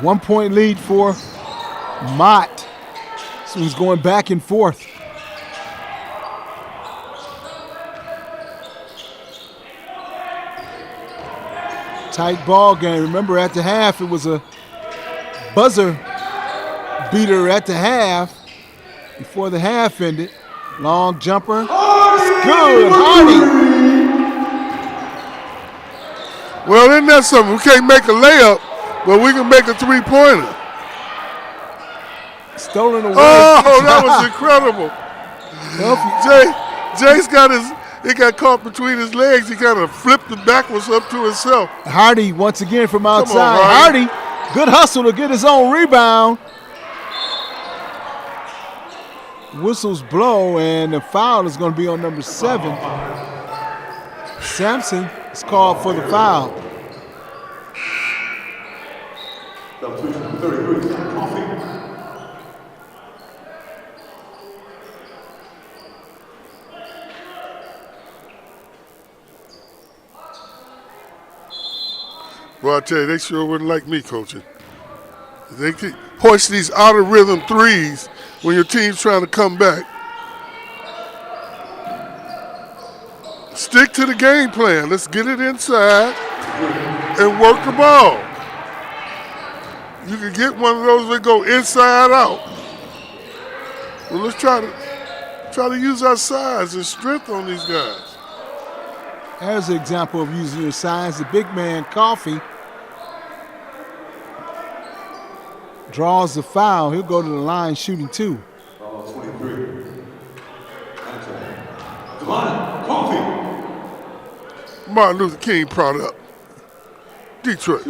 Speaker 1: 1-point lead for Mott. So he's going back and forth. Tight ball game. Remember at the half, it was a buzzer beater at the half before the half ended. Long jumper. It's good. Hardy.
Speaker 2: Well, isn't that something? We can't make a layup, but we can make a three-pointer.
Speaker 1: Stolen away.
Speaker 2: Oh, that was incredible. Jay's got caught between his legs. He kind of flipped it backwards up to himself.
Speaker 1: Hardy once again from outside.
Speaker 2: On,
Speaker 1: Hardy, good hustle to get his own rebound. Whistles blow, and the foul is going to be on number 7. Sampson is called for the foul.
Speaker 2: Well, I tell you, they sure wouldn't like me coaching. They could hoist these out of rhythm threes when your team's trying to come back. Stick to the game plan. Let's get it inside and work the ball. You can get one of those that go inside out. Well, let's try to use our size and strength on these guys.
Speaker 1: There's an example of using your size. The big man, Coffee, draws the foul. He'll go to the line shooting 2.
Speaker 3: 23. Coffee.
Speaker 2: Martin Luther King product. Detroit.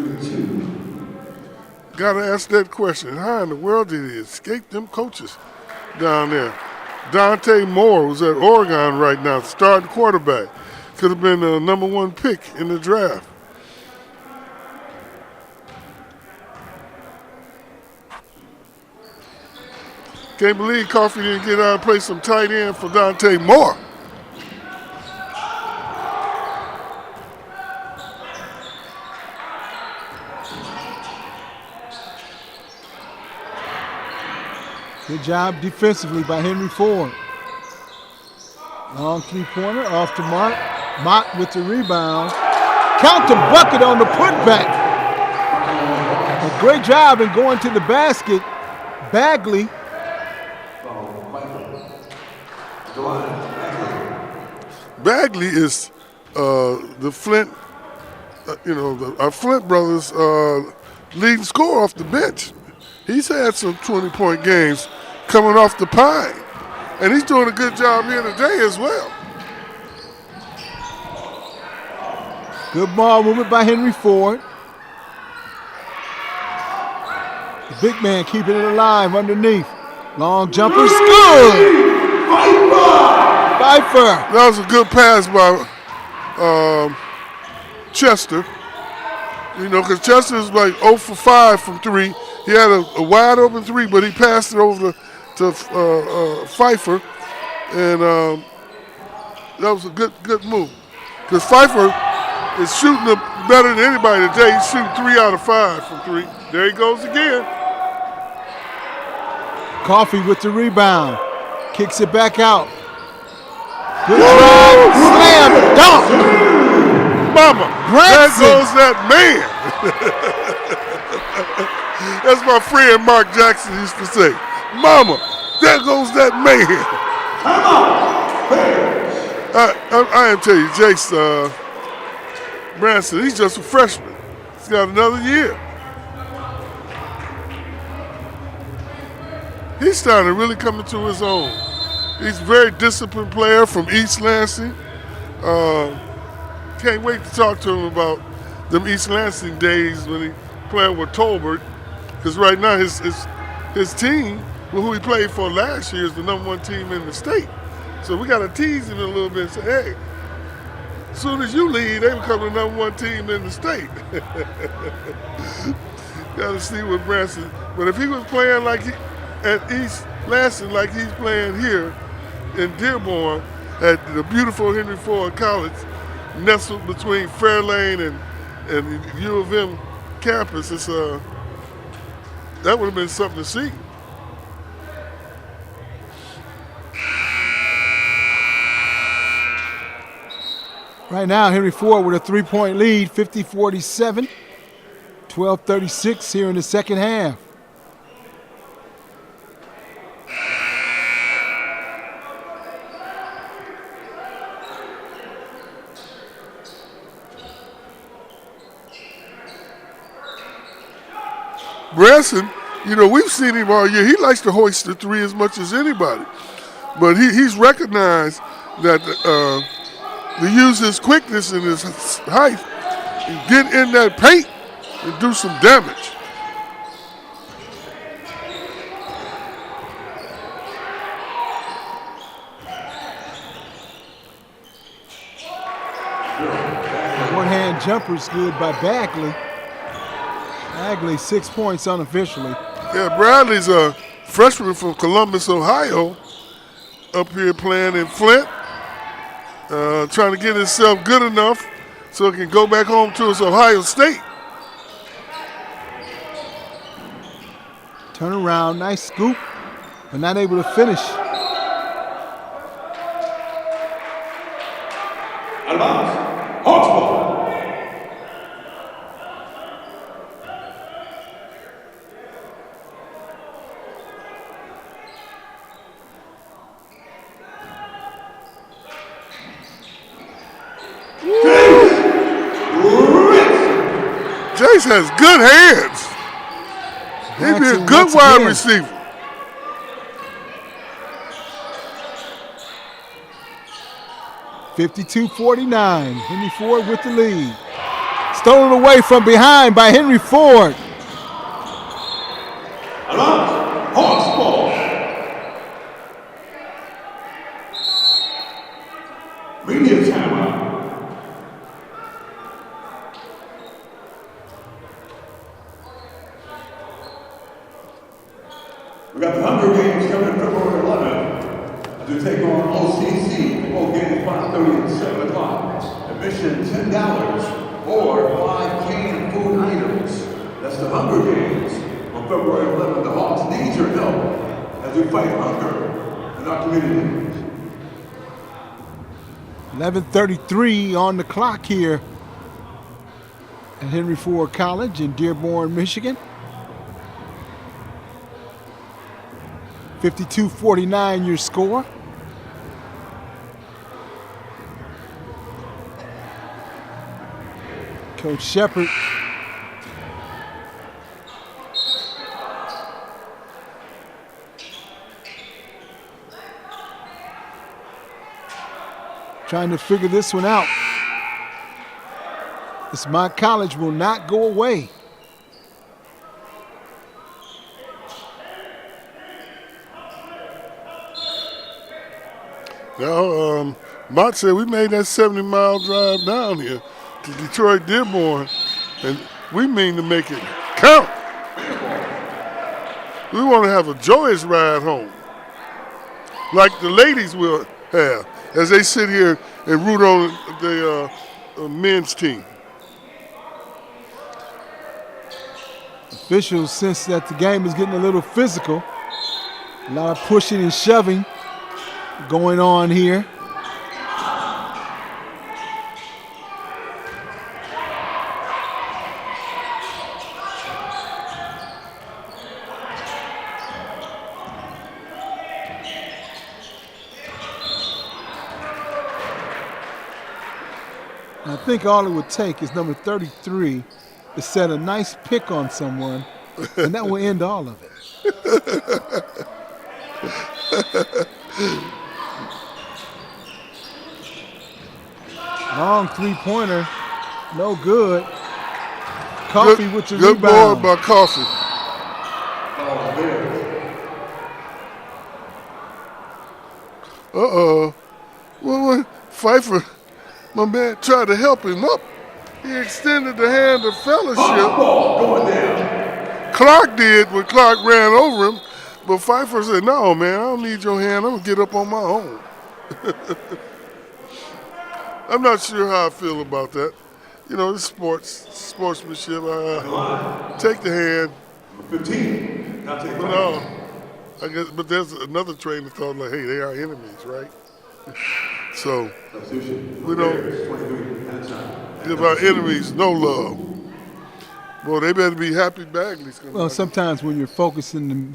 Speaker 2: Got to ask that question. How in the world did he escape them coaches down there? Dante Moore was at Oregon right now, starting quarterback. Could have been the number 1 pick in the draft. Can't believe Coffee didn't get out and play some tight end for Dante Moore.
Speaker 1: Good job defensively by Henry Ford. Long three-pointer off the mark. Mott with the rebound. Count the bucket on the putback. A great job in going to the basket. Bagley.
Speaker 2: Bagley is the Flint, our Flint brothers leading scorer off the bench. He's had some 20-point games coming off the pine. And he's doing a good job here today as well.
Speaker 1: Good ball movement by Henry Ford. The big man keeping it alive underneath. Long jumper's good. Pfeiffer.
Speaker 2: That was a good pass by Chester. Because Chester is like 0 for 5 from 3. He had a wide open 3, but he passed it over to Pfeiffer. And that was a good move. Because Pfeiffer is shooting better than anybody today. He's shooting 3 out of 5 from 3. There he goes again.
Speaker 1: Coffee with the rebound. Kicks it back out. Good drive. Slam dunk.
Speaker 2: Mama, there goes that man. That's my friend Mark Jackson used to say. Mama, there goes that man. I am telling you, Jace Branson, he's just a freshman. He's got another year. He's starting to really come into his own. He's a very disciplined player from East Lansing. Can't wait to talk to him about them East Lansing days when he played with Tolbert. Because right now his team, who he played for last year, is the #1 team in the state. So we got to tease him a little bit and say, hey, as soon as you leave, they become the #1 team in the state. Got to see what Branson. But if he was playing like at East Lansing like he's playing here in Dearborn at the beautiful Henry Ford College, nestled between Fairlane and U of M campus, that would have been something to see.
Speaker 1: Right now, Henry Ford with a 3-point lead, 50-47, 12:36 here in the second half.
Speaker 2: Branson, we've seen him all year. He likes to hoist the 3 as much as anybody. But he's recognized that to use his quickness and his height and get in that paint and do some damage.
Speaker 1: One-hand jumper's good by Bagley. Bagley 6 points unofficially.
Speaker 2: Yeah, Bradley's a freshman from Columbus, Ohio, up here playing in Flint, trying to get himself good enough so he can go back home to his Ohio State.
Speaker 1: Turn around, nice scoop, but not able to finish.
Speaker 3: Out of bounds. Hawks ball.
Speaker 2: Jace has good hands. He'd be a good wide receiver.
Speaker 1: $52-49. Henry Ford with the lead. Stolen away from behind by Henry Ford.
Speaker 3: Hawks ball. Media timeout. We got the Hunger Games coming February 11th as we take on OCC. Both games 5:30 and 7 o'clock. Admission $10 or 5 canned food items. That's the Hunger Games on February 11th. The Hawks need your help as we fight hunger in our community.
Speaker 1: 11:33 on the clock here at Henry Ford College in Dearborn, Michigan. 52-49 your score. Coach Shepard trying to figure this one out. This Mott College will not go away.
Speaker 2: Now, Mott said we made that 70-mile drive down here to Detroit Dearborn, and we mean to make it count. We want to have a joyous ride home, like the ladies will have as they sit here and root on the men's team.
Speaker 1: Officials sense that the game is getting a little physical. A lot of pushing and shoving going on here. I think all it would take is number 33 to set a nice pick on someone, and that will end all of it. Long three-pointer, no good. Coffee with the
Speaker 2: good
Speaker 1: rebound.
Speaker 2: Good board by Coffee. Well, Pfeiffer, my man, tried to help him up. He extended the hand of fellowship.
Speaker 3: Going down.
Speaker 2: Clark did when Clark ran over him, but Pfeiffer said, no, man, I don't need your hand. I'm going to get up on my own. I'm not sure how I feel about that. You know, it's sportsmanship. Take the hand.
Speaker 3: 15. Now take
Speaker 2: But no, I guess, but there's another train of thought like, hey, they are enemies, right? So we don't give our enemies no love. Well, they better be happy Bagley's coming.
Speaker 1: Well, sometimes when you're focused in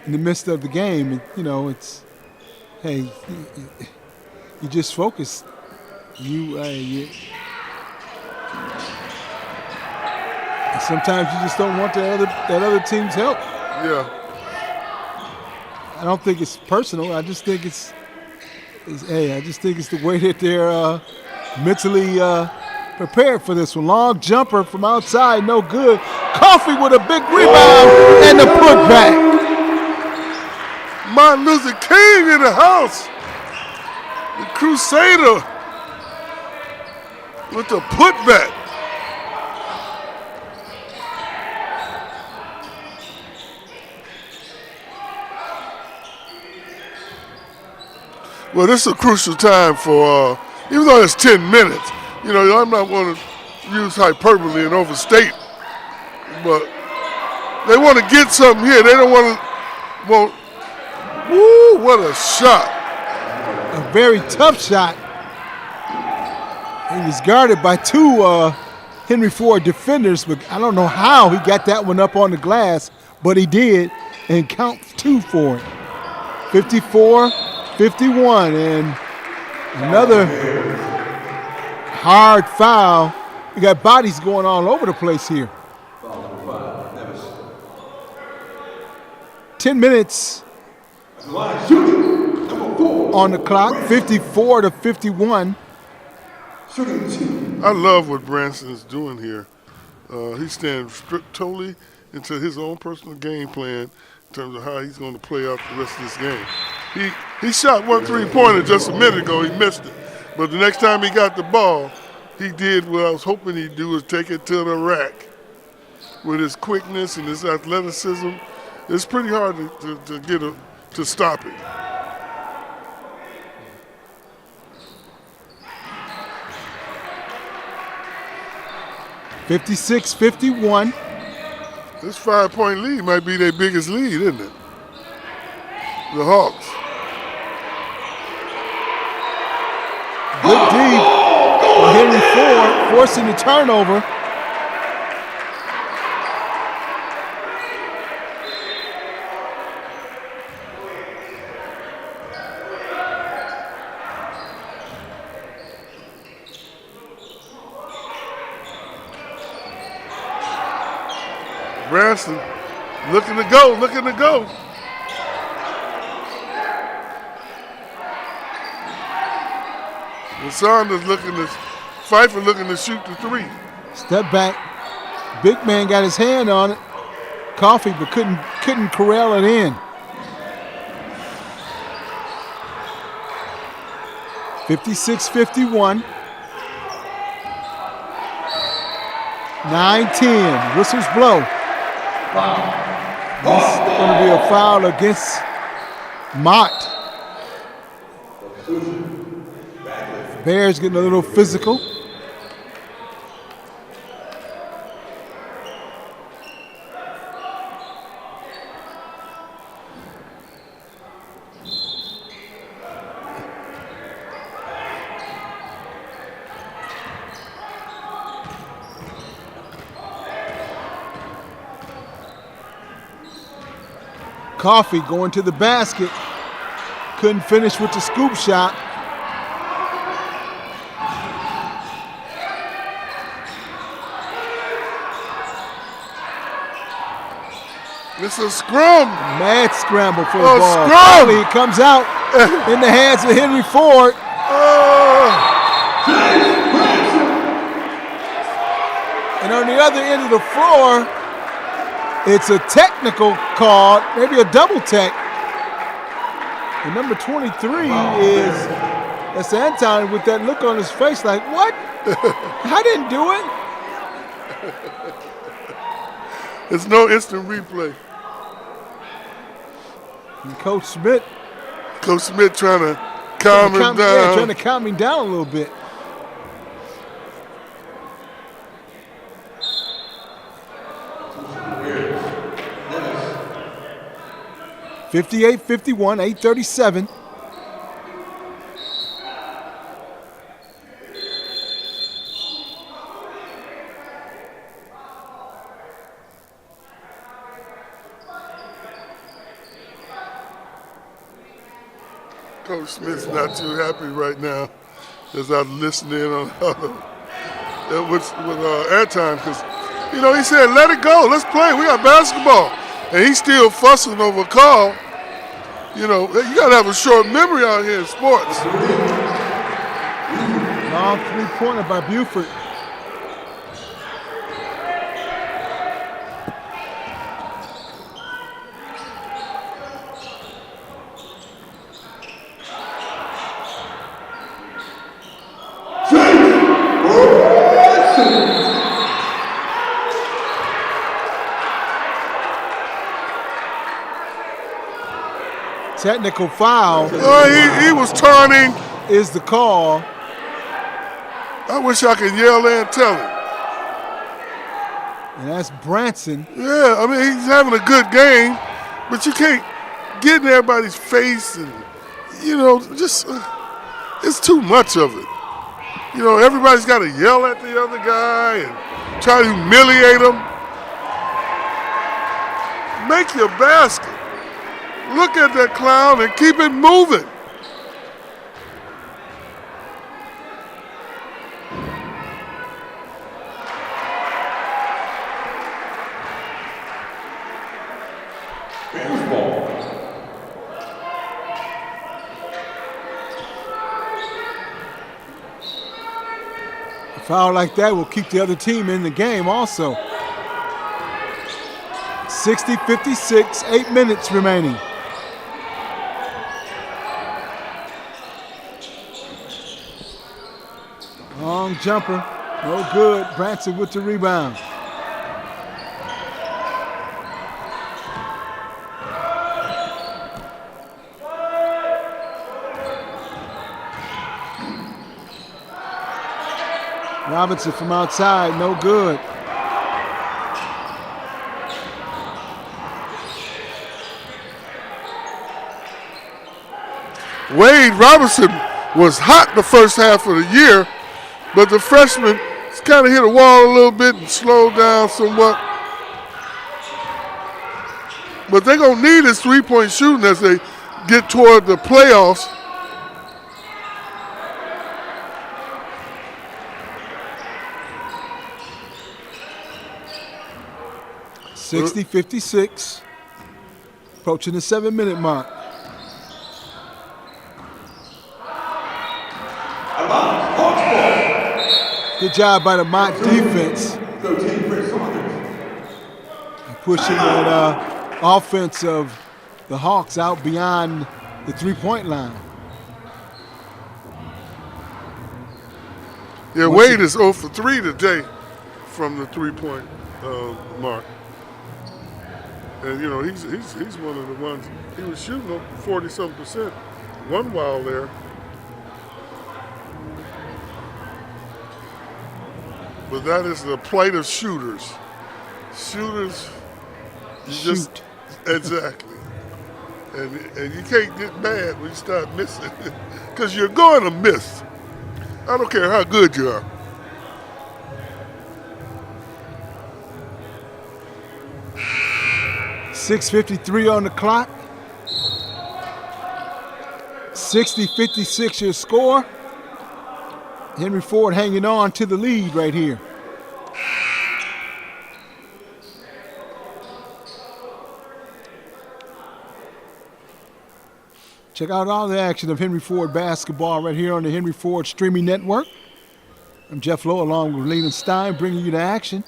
Speaker 1: the midst of the game, you know, it's, hey, you just focus. Sometimes you just don't want that other team's help.
Speaker 2: Yeah.
Speaker 1: I don't think it's personal. I just think it's the way that they're mentally prepared for this one. Long jumper from outside, no good. Coffee with a big rebound and the putback.
Speaker 2: Martin Luther King in the house. The Crusader with the putback. Well, this is a crucial time for, even though it's 10 minutes, you know, I'm not going to use hyperbole and overstate, but they want to get something here. They don't want to, woo, what a shot.
Speaker 1: A very tough shot. He was guarded by two Henry Ford defenders, but I don't know how he got that one up on the glass, but he did, and count two for it. 54-51, and another hard foul. We got bodies going all over the place here. 10 minutes on the clock, 54-51.
Speaker 2: I love what Branson's doing here. He stands totally into his own personal game plan in terms of how he's going to play out the rest of this game. He shot one three-pointer just a minute ago. He missed it. But the next time he got the ball, he did what I was hoping he'd do, is take it to the rack. With his quickness and his athleticism, it's pretty hard to stop it.
Speaker 1: (56-51).
Speaker 2: This 5-point lead might be their biggest lead, isn't it? The Hawks.
Speaker 1: Good D. forcing the turnover.
Speaker 2: Branson looking to go, looking to go. And Saunders looking to, Pfeiffer looking to shoot the three.
Speaker 1: Step back. Big man got his hand on it. Coffee, but couldn't corral it in. 56-51. 9-10. Whistles blow. That's going to be a foul against Mott. Bears getting a little physical. Coffee going to the basket. Couldn't finish with the scoop shot.
Speaker 2: It's a scrum.
Speaker 1: Mad scramble for the
Speaker 2: Oh,
Speaker 1: ball.
Speaker 2: scrum!
Speaker 1: Finally, it comes out in the hands of Henry Ford. And on the other end of the floor, it's a technical call, maybe a double tech. And number 23 that's Anton with that look on his face like, what? I didn't do it.
Speaker 2: It's no instant replay.
Speaker 1: And Coach Smith
Speaker 2: trying to calm him down.
Speaker 1: Yeah, trying to calm him down a little bit. (58-51), 8:37.
Speaker 2: Coach Smith's not too happy right now as I'm listening on with airtime because, he said, let it go. Let's play. We got basketball. And he's still fussing over a call. You got to have a short memory out here in sports.
Speaker 1: Long three-pointer by Buford. Technical foul.
Speaker 2: He was turning.
Speaker 1: Is the call.
Speaker 2: I wish I could yell there and tell him.
Speaker 1: And that's Branson.
Speaker 2: Yeah, I mean, he's having a good game, but you can't get in everybody's face and, just, it's too much of it. Everybody's got to yell at the other guy and try to humiliate him. Make your basket. Look at that clown and keep it moving.
Speaker 1: A foul like that will keep the other team in the game also. 60-56, 8 minutes remaining. Long jumper, no good. Branson with the rebound. Robinson from outside, no good.
Speaker 2: Wade Robinson was hot the first half of the year, but the freshman kind of hit a wall a little bit and slowed down somewhat. But they're going to need his three-point shooting as they get toward the playoffs.
Speaker 1: (60-56). Approaching the 7-minute mark. Good job by the Mott defense. Pushing that offense of the Hawks out beyond the three-point line.
Speaker 2: Yeah, Wade is 0 for 3 today from the three-point mark. And, you know, he's one of the ones, he was shooting 40-something% one while there. But that is the plight of shooters. Shooters,
Speaker 1: Shoot.
Speaker 2: Exactly. And you can't get mad when you start missing, because you're going to miss. I don't care how good you are.
Speaker 1: .6:53 on the clock. 60-56 your score. Henry Ford hanging on to the lead right here. Check out all the action of Henry Ford basketball right here on the Henry Ford streaming network. I'm Jeff Lowe along with Leland Stein bringing you the action.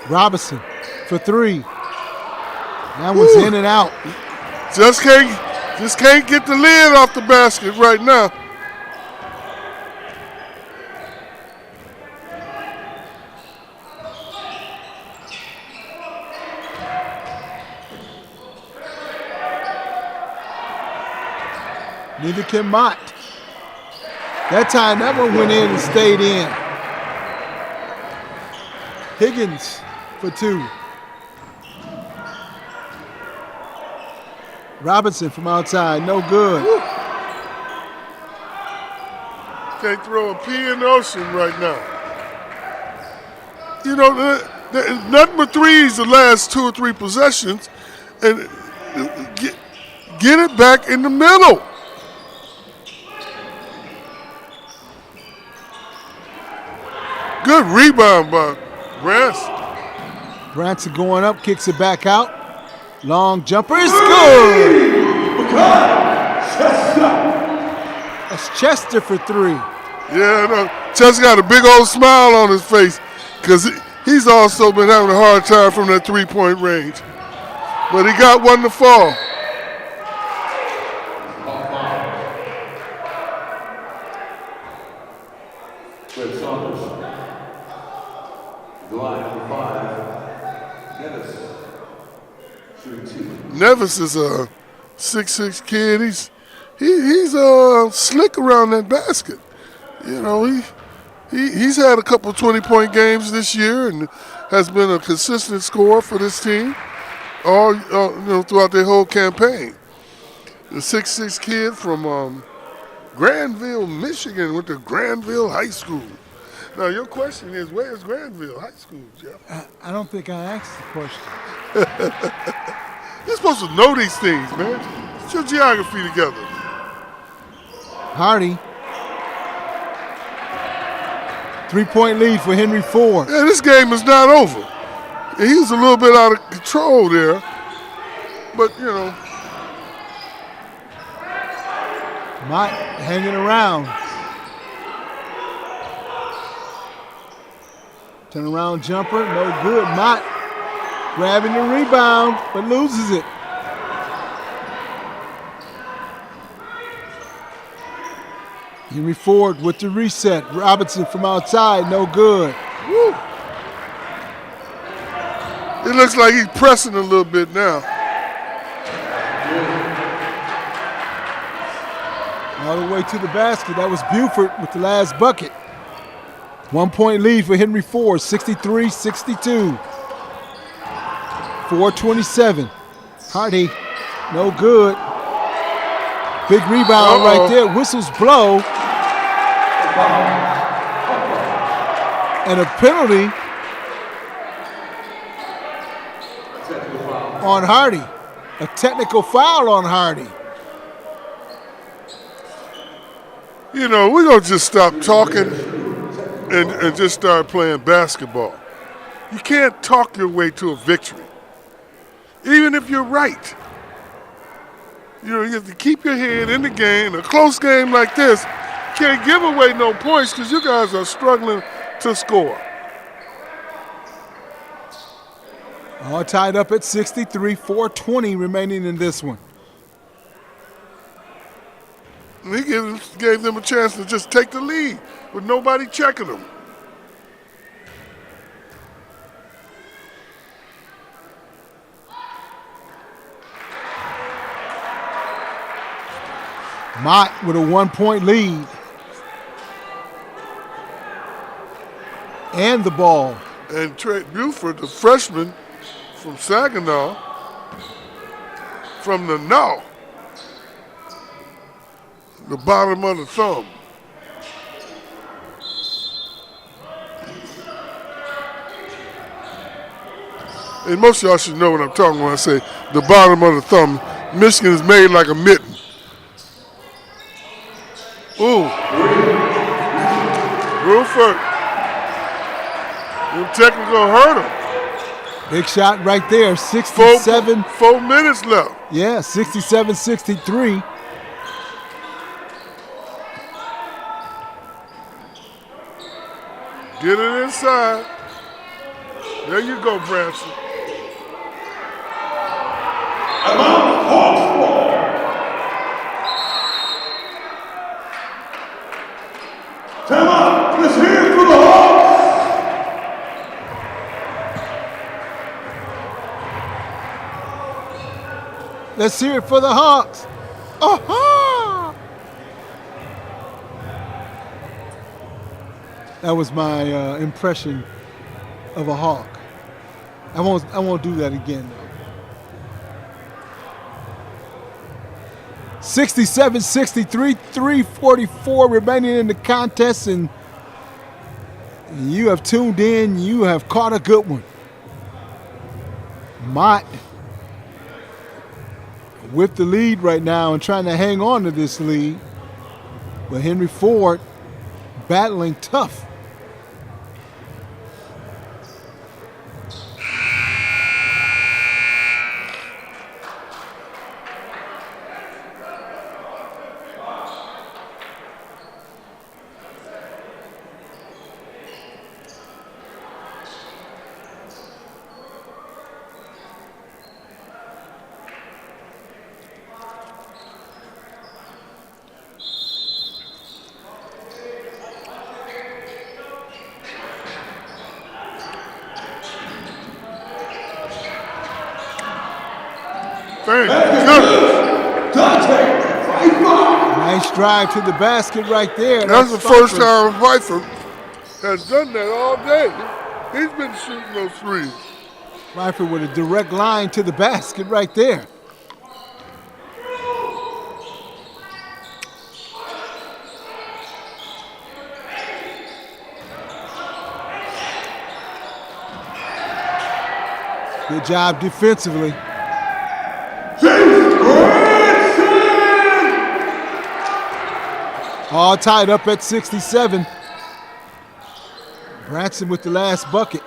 Speaker 1: Robinson for three. That one's in and out.
Speaker 2: Just can't get the lid off the basket right now.
Speaker 1: Neither can Mott. That time that one went in and stayed in. Higgins for two. Robinson from outside, no good.
Speaker 2: Woo. Can't throw a pea in the ocean right now. You know, nothing but threes the last 2 or 3 possessions, and get it back in the middle. Good rebound by Branson.
Speaker 1: Branson going up, kicks it back out. Long jumper is good. That's Chester for three.
Speaker 2: Yeah, no, Chester got a big old smile on his face because he's also been having a hard time from that three-point range. But he got one to fall. Nevis is a 6'6" kid. He's slick around that basket. You know, he's had a couple 20-point games this year and has been a consistent scorer for this team all throughout their whole campaign. The 6'6" kid from Granville, Michigan, went to Granville High School. Now your question is, where's Granville High School, Jeff?
Speaker 1: I don't think I asked the question.
Speaker 2: You're supposed to know these things, man. Get your geography together.
Speaker 1: Hardy. 3-point lead for Henry Ford.
Speaker 2: Yeah, this game is not over. He was a little bit out of control there. But, you know.
Speaker 1: Mott hanging around. Turnaround jumper, no good. Mott grabbing the rebound, but loses it. Henry Ford with the reset. Robinson from outside, no good.
Speaker 2: Woo. It looks like he's pressing a little bit now.
Speaker 1: All the way to the basket. That was Buford with the last bucket. 1-point lead for Henry Ford, 63-62. 4:27. Hardy No good. Big rebound right there. Whistles blow. And a penalty on Hardy. A technical foul on Hardy.
Speaker 2: You know, we're going to just stop talking and just start playing basketball. You can't talk your way to a victory, even if you're right. You know, you have to keep your head in the game. A close game like this, can't give away no points because you guys are struggling to score.
Speaker 1: All tied up at 63, 4:20 remaining in this one.
Speaker 2: And he gave them a chance to just take the lead with nobody checking them.
Speaker 1: Mott with a 1-point lead. And the ball.
Speaker 2: And Trey Buford, the freshman from Saginaw, from the now, the bottom of the thumb. And most of y'all should know what I'm talking when I say the bottom of the thumb. Michigan is made like a mitten. Ooh. Buford. The technical hurt him.
Speaker 1: Big shot right there, 67.
Speaker 2: 4 minutes left.
Speaker 1: Yeah, 67-63.
Speaker 2: Get it inside. There you go, Branson.
Speaker 3: Time out. Let's hear it for the Hawks.
Speaker 1: Let's hear it for the Hawks. Aha! That was my impression of a hawk. I won't do that again though. 67-63, 3:44 remaining in the contest, and you have tuned in. You have caught a good one. Mott with the lead right now and trying to hang on to this lead, but Henry Ford battling tough. Nice drive to the basket right there.
Speaker 2: That's the first time Pfeiffer has done that all day. He's been shooting those threes.
Speaker 1: Pfeiffer with a direct line to the basket right there. Good job defensively. All tied up at 67. Branson with the last bucket.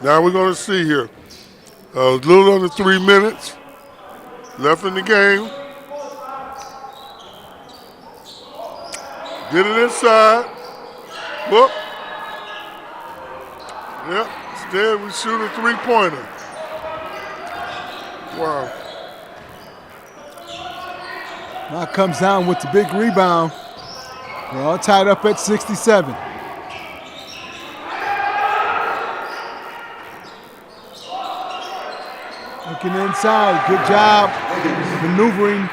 Speaker 2: Now we're going to see here. A little under 3 minutes left in the game. Get it inside. Whoop. Yep. Instead, we shoot a three-pointer. Wow.
Speaker 1: Now comes down with the big rebound. We're all tied up at 67. Working inside. Good job maneuvering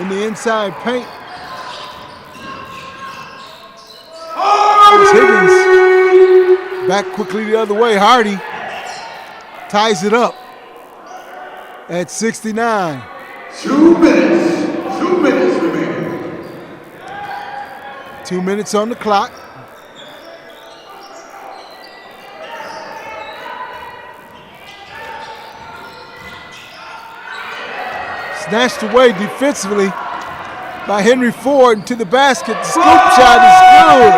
Speaker 1: in the inside paint. There's Higgins. Back quickly the other way. Hardy ties it up at 69.
Speaker 3: 2 minutes. 2 minutes remaining.
Speaker 1: 2 minutes on the clock. Snatched away defensively by Henry Ford into the basket. The scoop shot is good.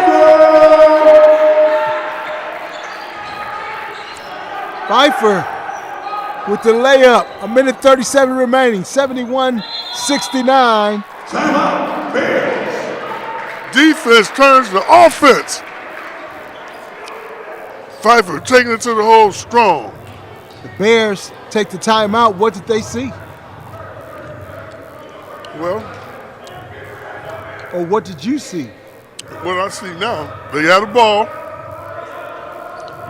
Speaker 1: Pfeiffer with the layup. 1:37 remaining. 71-69.
Speaker 3: Timeout, Bears.
Speaker 2: Defense turns to offense. Pfeiffer taking it to the hole strong.
Speaker 1: The Bears take the timeout. What did they see?
Speaker 2: Well,
Speaker 1: Or what did you see?
Speaker 2: what I see now, they had a ball.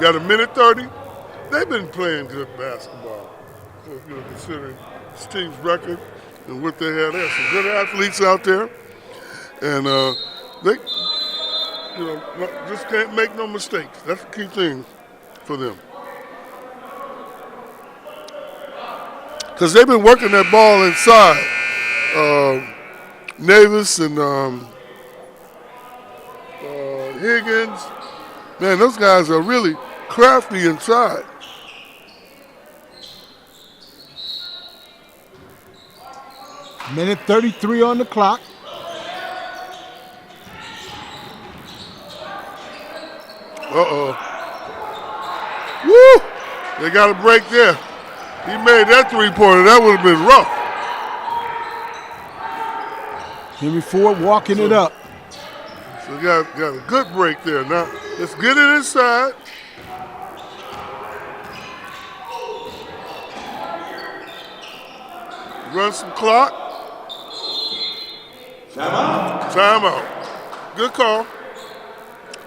Speaker 2: Got 1:30. They've been playing good basketball. Considering this team's record and what they had there. Some good athletes out there. And they, just can't make no mistakes. That's the key thing for them. Because they've been working that ball inside. Navis and Higgins. Man, those guys are really crafty inside.
Speaker 1: Minute 33 on the clock.
Speaker 2: Uh-oh. Woo! They got a break there. He made that three-pointer. That would have been rough.
Speaker 1: Henry Ford walking it up.
Speaker 2: So got a good break there. Now, let's get it inside. Run some clock.
Speaker 3: Timeout.
Speaker 2: Timeout. Good call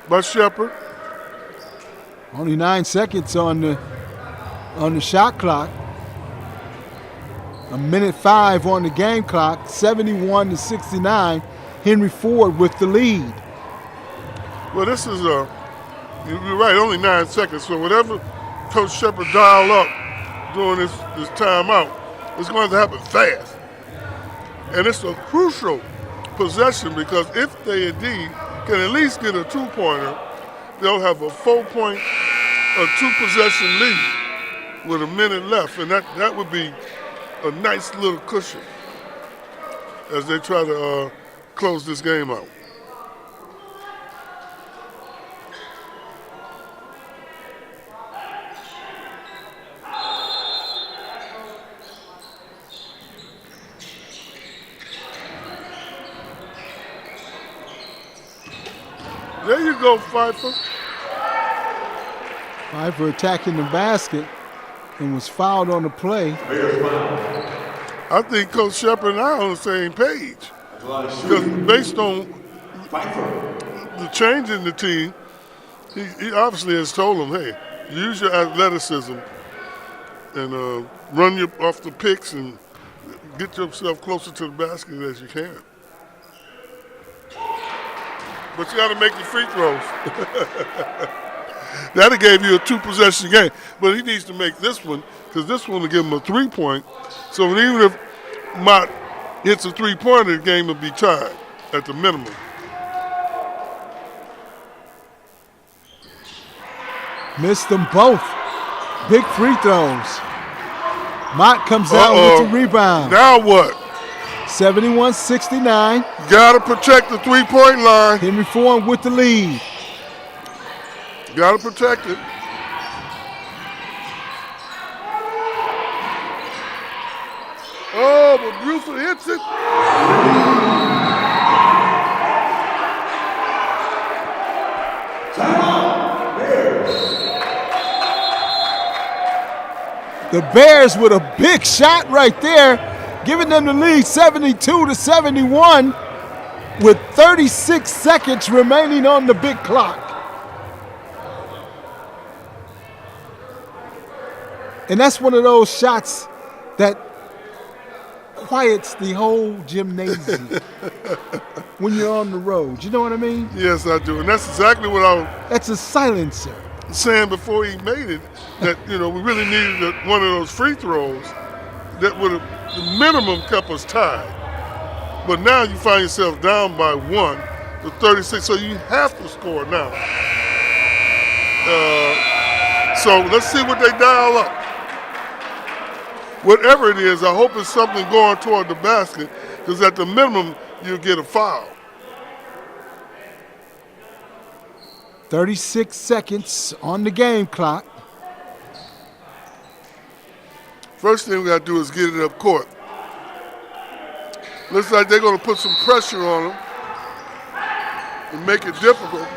Speaker 2: by Shepard.
Speaker 1: Only 9 seconds on the shot clock. 1:05 on the game clock. 71-69. Henry Ford with the lead.
Speaker 2: Well, this is you're right, only 9 seconds. So whatever Coach Shepard dialed up during this timeout, it's going to happen fast. And it's a crucial possession because if they indeed can at least get a two-pointer, they'll have a 4-point or 2-possession lead with a minute left. And that would be a nice little cushion as they try to close this game out. There you go, Pfeiffer.
Speaker 1: Pfeiffer attacking the basket and was fouled on the play.
Speaker 2: I think Coach Shepard and I are on the same page. Because based on the change in the team, he obviously has told them, hey, use your athleticism and run you off the picks and get yourself closer to the basket as you can. But you got to make your free throws. That'll give you a 2-possession game. But he needs to make this one because this one will give him a 3-point. So even if Mott hits a 3-pointer, the game will be tied at the minimum.
Speaker 1: Missed them both. Big free throws. Mott comes out with the rebound.
Speaker 2: Now what?
Speaker 1: 71-69.
Speaker 2: Got to protect the 3-point line.
Speaker 1: Henry Ford with the lead.
Speaker 2: Got to protect it. Oh, but Buford hits it.
Speaker 1: The Bears with a big shot right there, giving them the lead 72-71 with 36 seconds remaining on the big clock. And that's one of those shots that quiets the whole gymnasium when you're on the road. You know what I mean?
Speaker 2: Yes, I do. And that's exactly what I
Speaker 1: That's a silencer.
Speaker 2: was saying before he made it, that, we really needed one of those free throws that would have, the minimum, kept us tied. But now you find yourself down by 1 to 36, so you have to score now. So let's see what they dial up. Whatever it is, I hope it's something going toward the basket, because at the minimum, you'll get a foul.
Speaker 1: 36 seconds on the game clock.
Speaker 2: First thing we got to do is get it up court. Looks like they're going to put some pressure on them and make it difficult.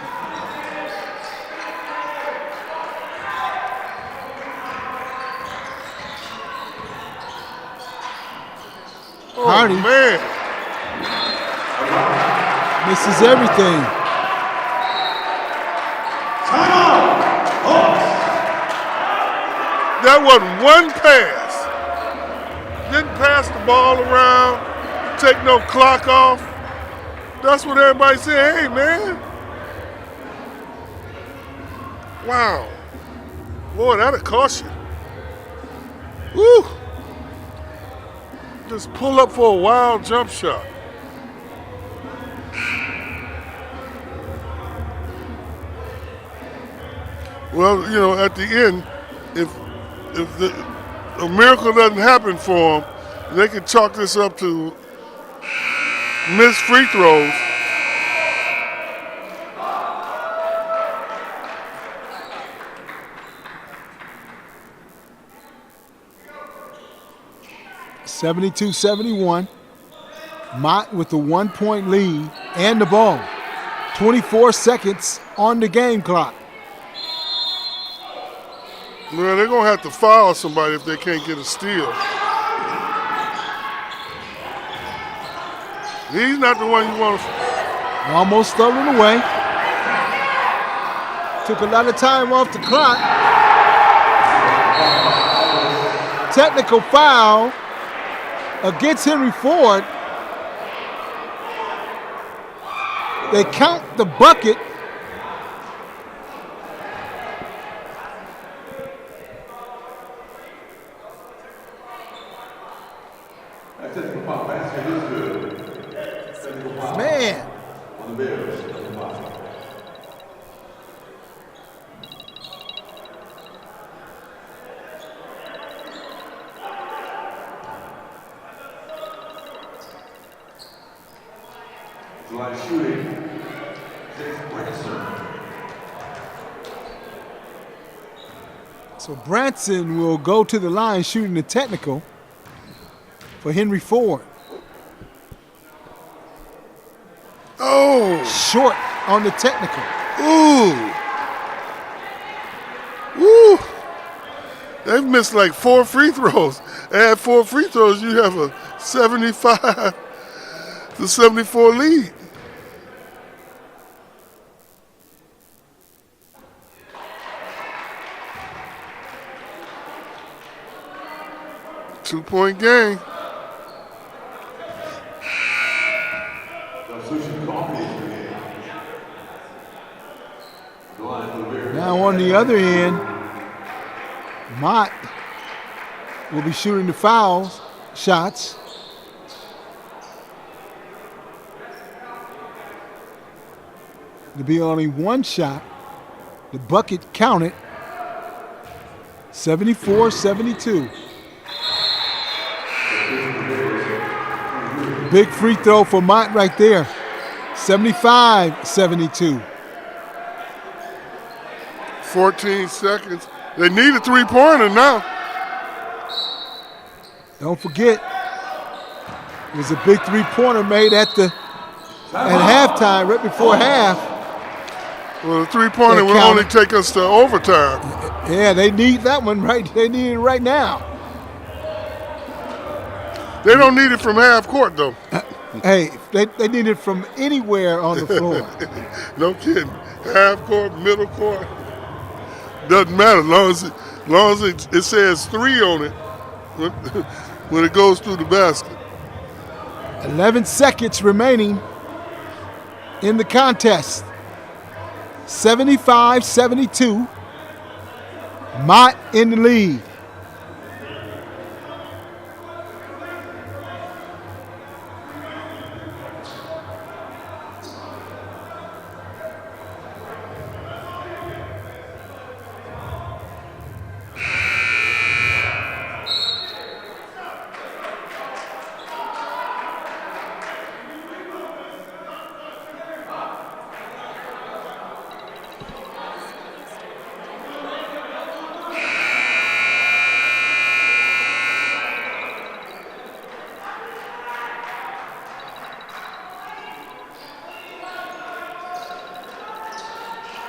Speaker 2: Oh,
Speaker 1: Hardy
Speaker 2: man.
Speaker 1: misses everything.
Speaker 2: That wasn't one pass. Didn't pass the ball around, take no clock off. That's what everybody said. Hey, man. Wow. Boy, that'll cost you. Woo. Just pull up for a wild jump shot. Well, at the end, if a miracle doesn't happen for them, they can chalk this up to missed free throws.
Speaker 1: (72-71). Mott with the 1-point lead and the ball. 24 seconds on the game clock.
Speaker 2: Well, they're going to have to foul somebody if they can't get a steal. He's not the one you want to.
Speaker 1: Almost stolen away. Took a lot of time off the clock. Technical foul against Henry Ford. They count the bucket. Man. So Branson will go to the line shooting the technical for Henry Ford.
Speaker 2: Oh!
Speaker 1: Short on the technical.
Speaker 2: Ooh! They've missed like 4 free throws. Add 4 free throws, you have a 75 to 74 lead. Two-point game.
Speaker 1: Now on the other end, Mott will be shooting the foul shots. There'll be only one shot. The bucket counted. 74-72. Big free throw for Mott right there. 75-72.
Speaker 2: 14 seconds. They need a three-pointer now.
Speaker 1: Don't forget, it was a big three-pointer made at halftime, right before half.
Speaker 2: Well, the three-pointer will only take us to overtime.
Speaker 1: Yeah, they need that one right. They need it right now.
Speaker 2: They don't need it from half court, though.
Speaker 1: Hey, they need it from anywhere on the floor.
Speaker 2: No kidding. Half court, middle court. Doesn't matter. As long as it says 3 on it. when it goes through the basket.
Speaker 1: 11 seconds remaining in the contest. 75-72. Mott in the lead.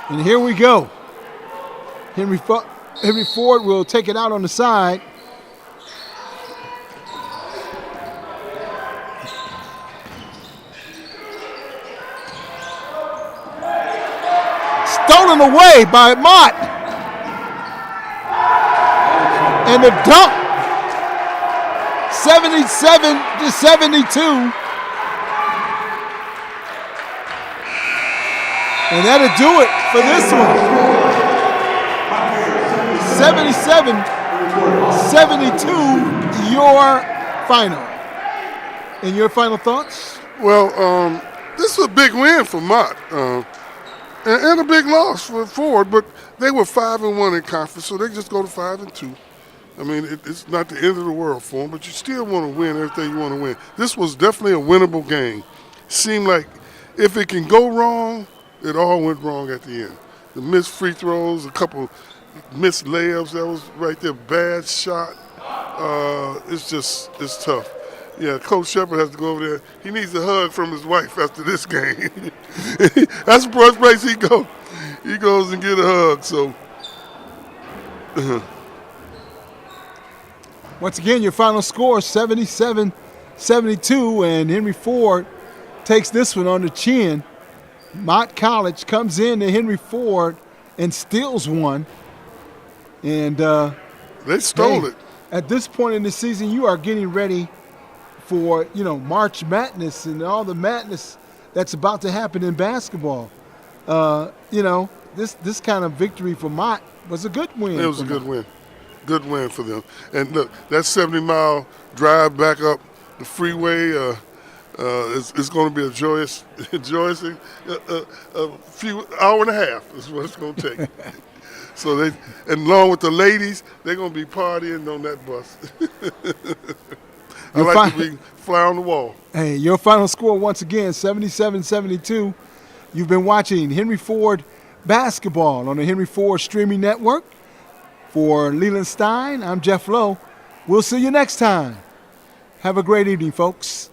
Speaker 1: And here we go. Henry Ford will take it out on the side. Stolen away by Mott. And the dunk. 77-72. And that'll do it for this one. 77-72, your final. And your final thoughts?
Speaker 2: Well, this is a big win for Mott, and a big loss for Ford. But they were 5-1 in conference, so they just go to 5-2. I mean, it's not the end of the world for them, but you still want to win everything you want to win. This was definitely a winnable game. Seemed like if it can go wrong, it all went wrong at the end. The missed free throws, a couple missed layups, that was right there, bad shot. It's tough. Yeah, Coach Shepard has to go over there. He needs a hug from his wife after this game. That's the first place he goes. He goes and get a hug, so.
Speaker 1: Once again, your final score, 77-72, and Henry Ford takes this one on the chin. Mott College comes in to Henry Ford and steals one. And
Speaker 2: they stole it.
Speaker 1: At this point in the season, you are getting ready for, March Madness and all the madness that's about to happen in basketball. This kind of victory for Mott was a good win.
Speaker 2: It was a good win. Good win for them. And look, that 70-mile drive back up the freeway, it's going to be a joyous a few hour and a half is what it's going to take. So and along with the ladies, they're going to be partying on that bus. I like to be fly on the wall.
Speaker 1: Hey, your final score once again, 77-72. You've been watching Henry Ford basketball on the Henry Ford streaming network. For Leland Stein, I'm Jeff Lowe. We'll see you next time. Have a great evening, folks.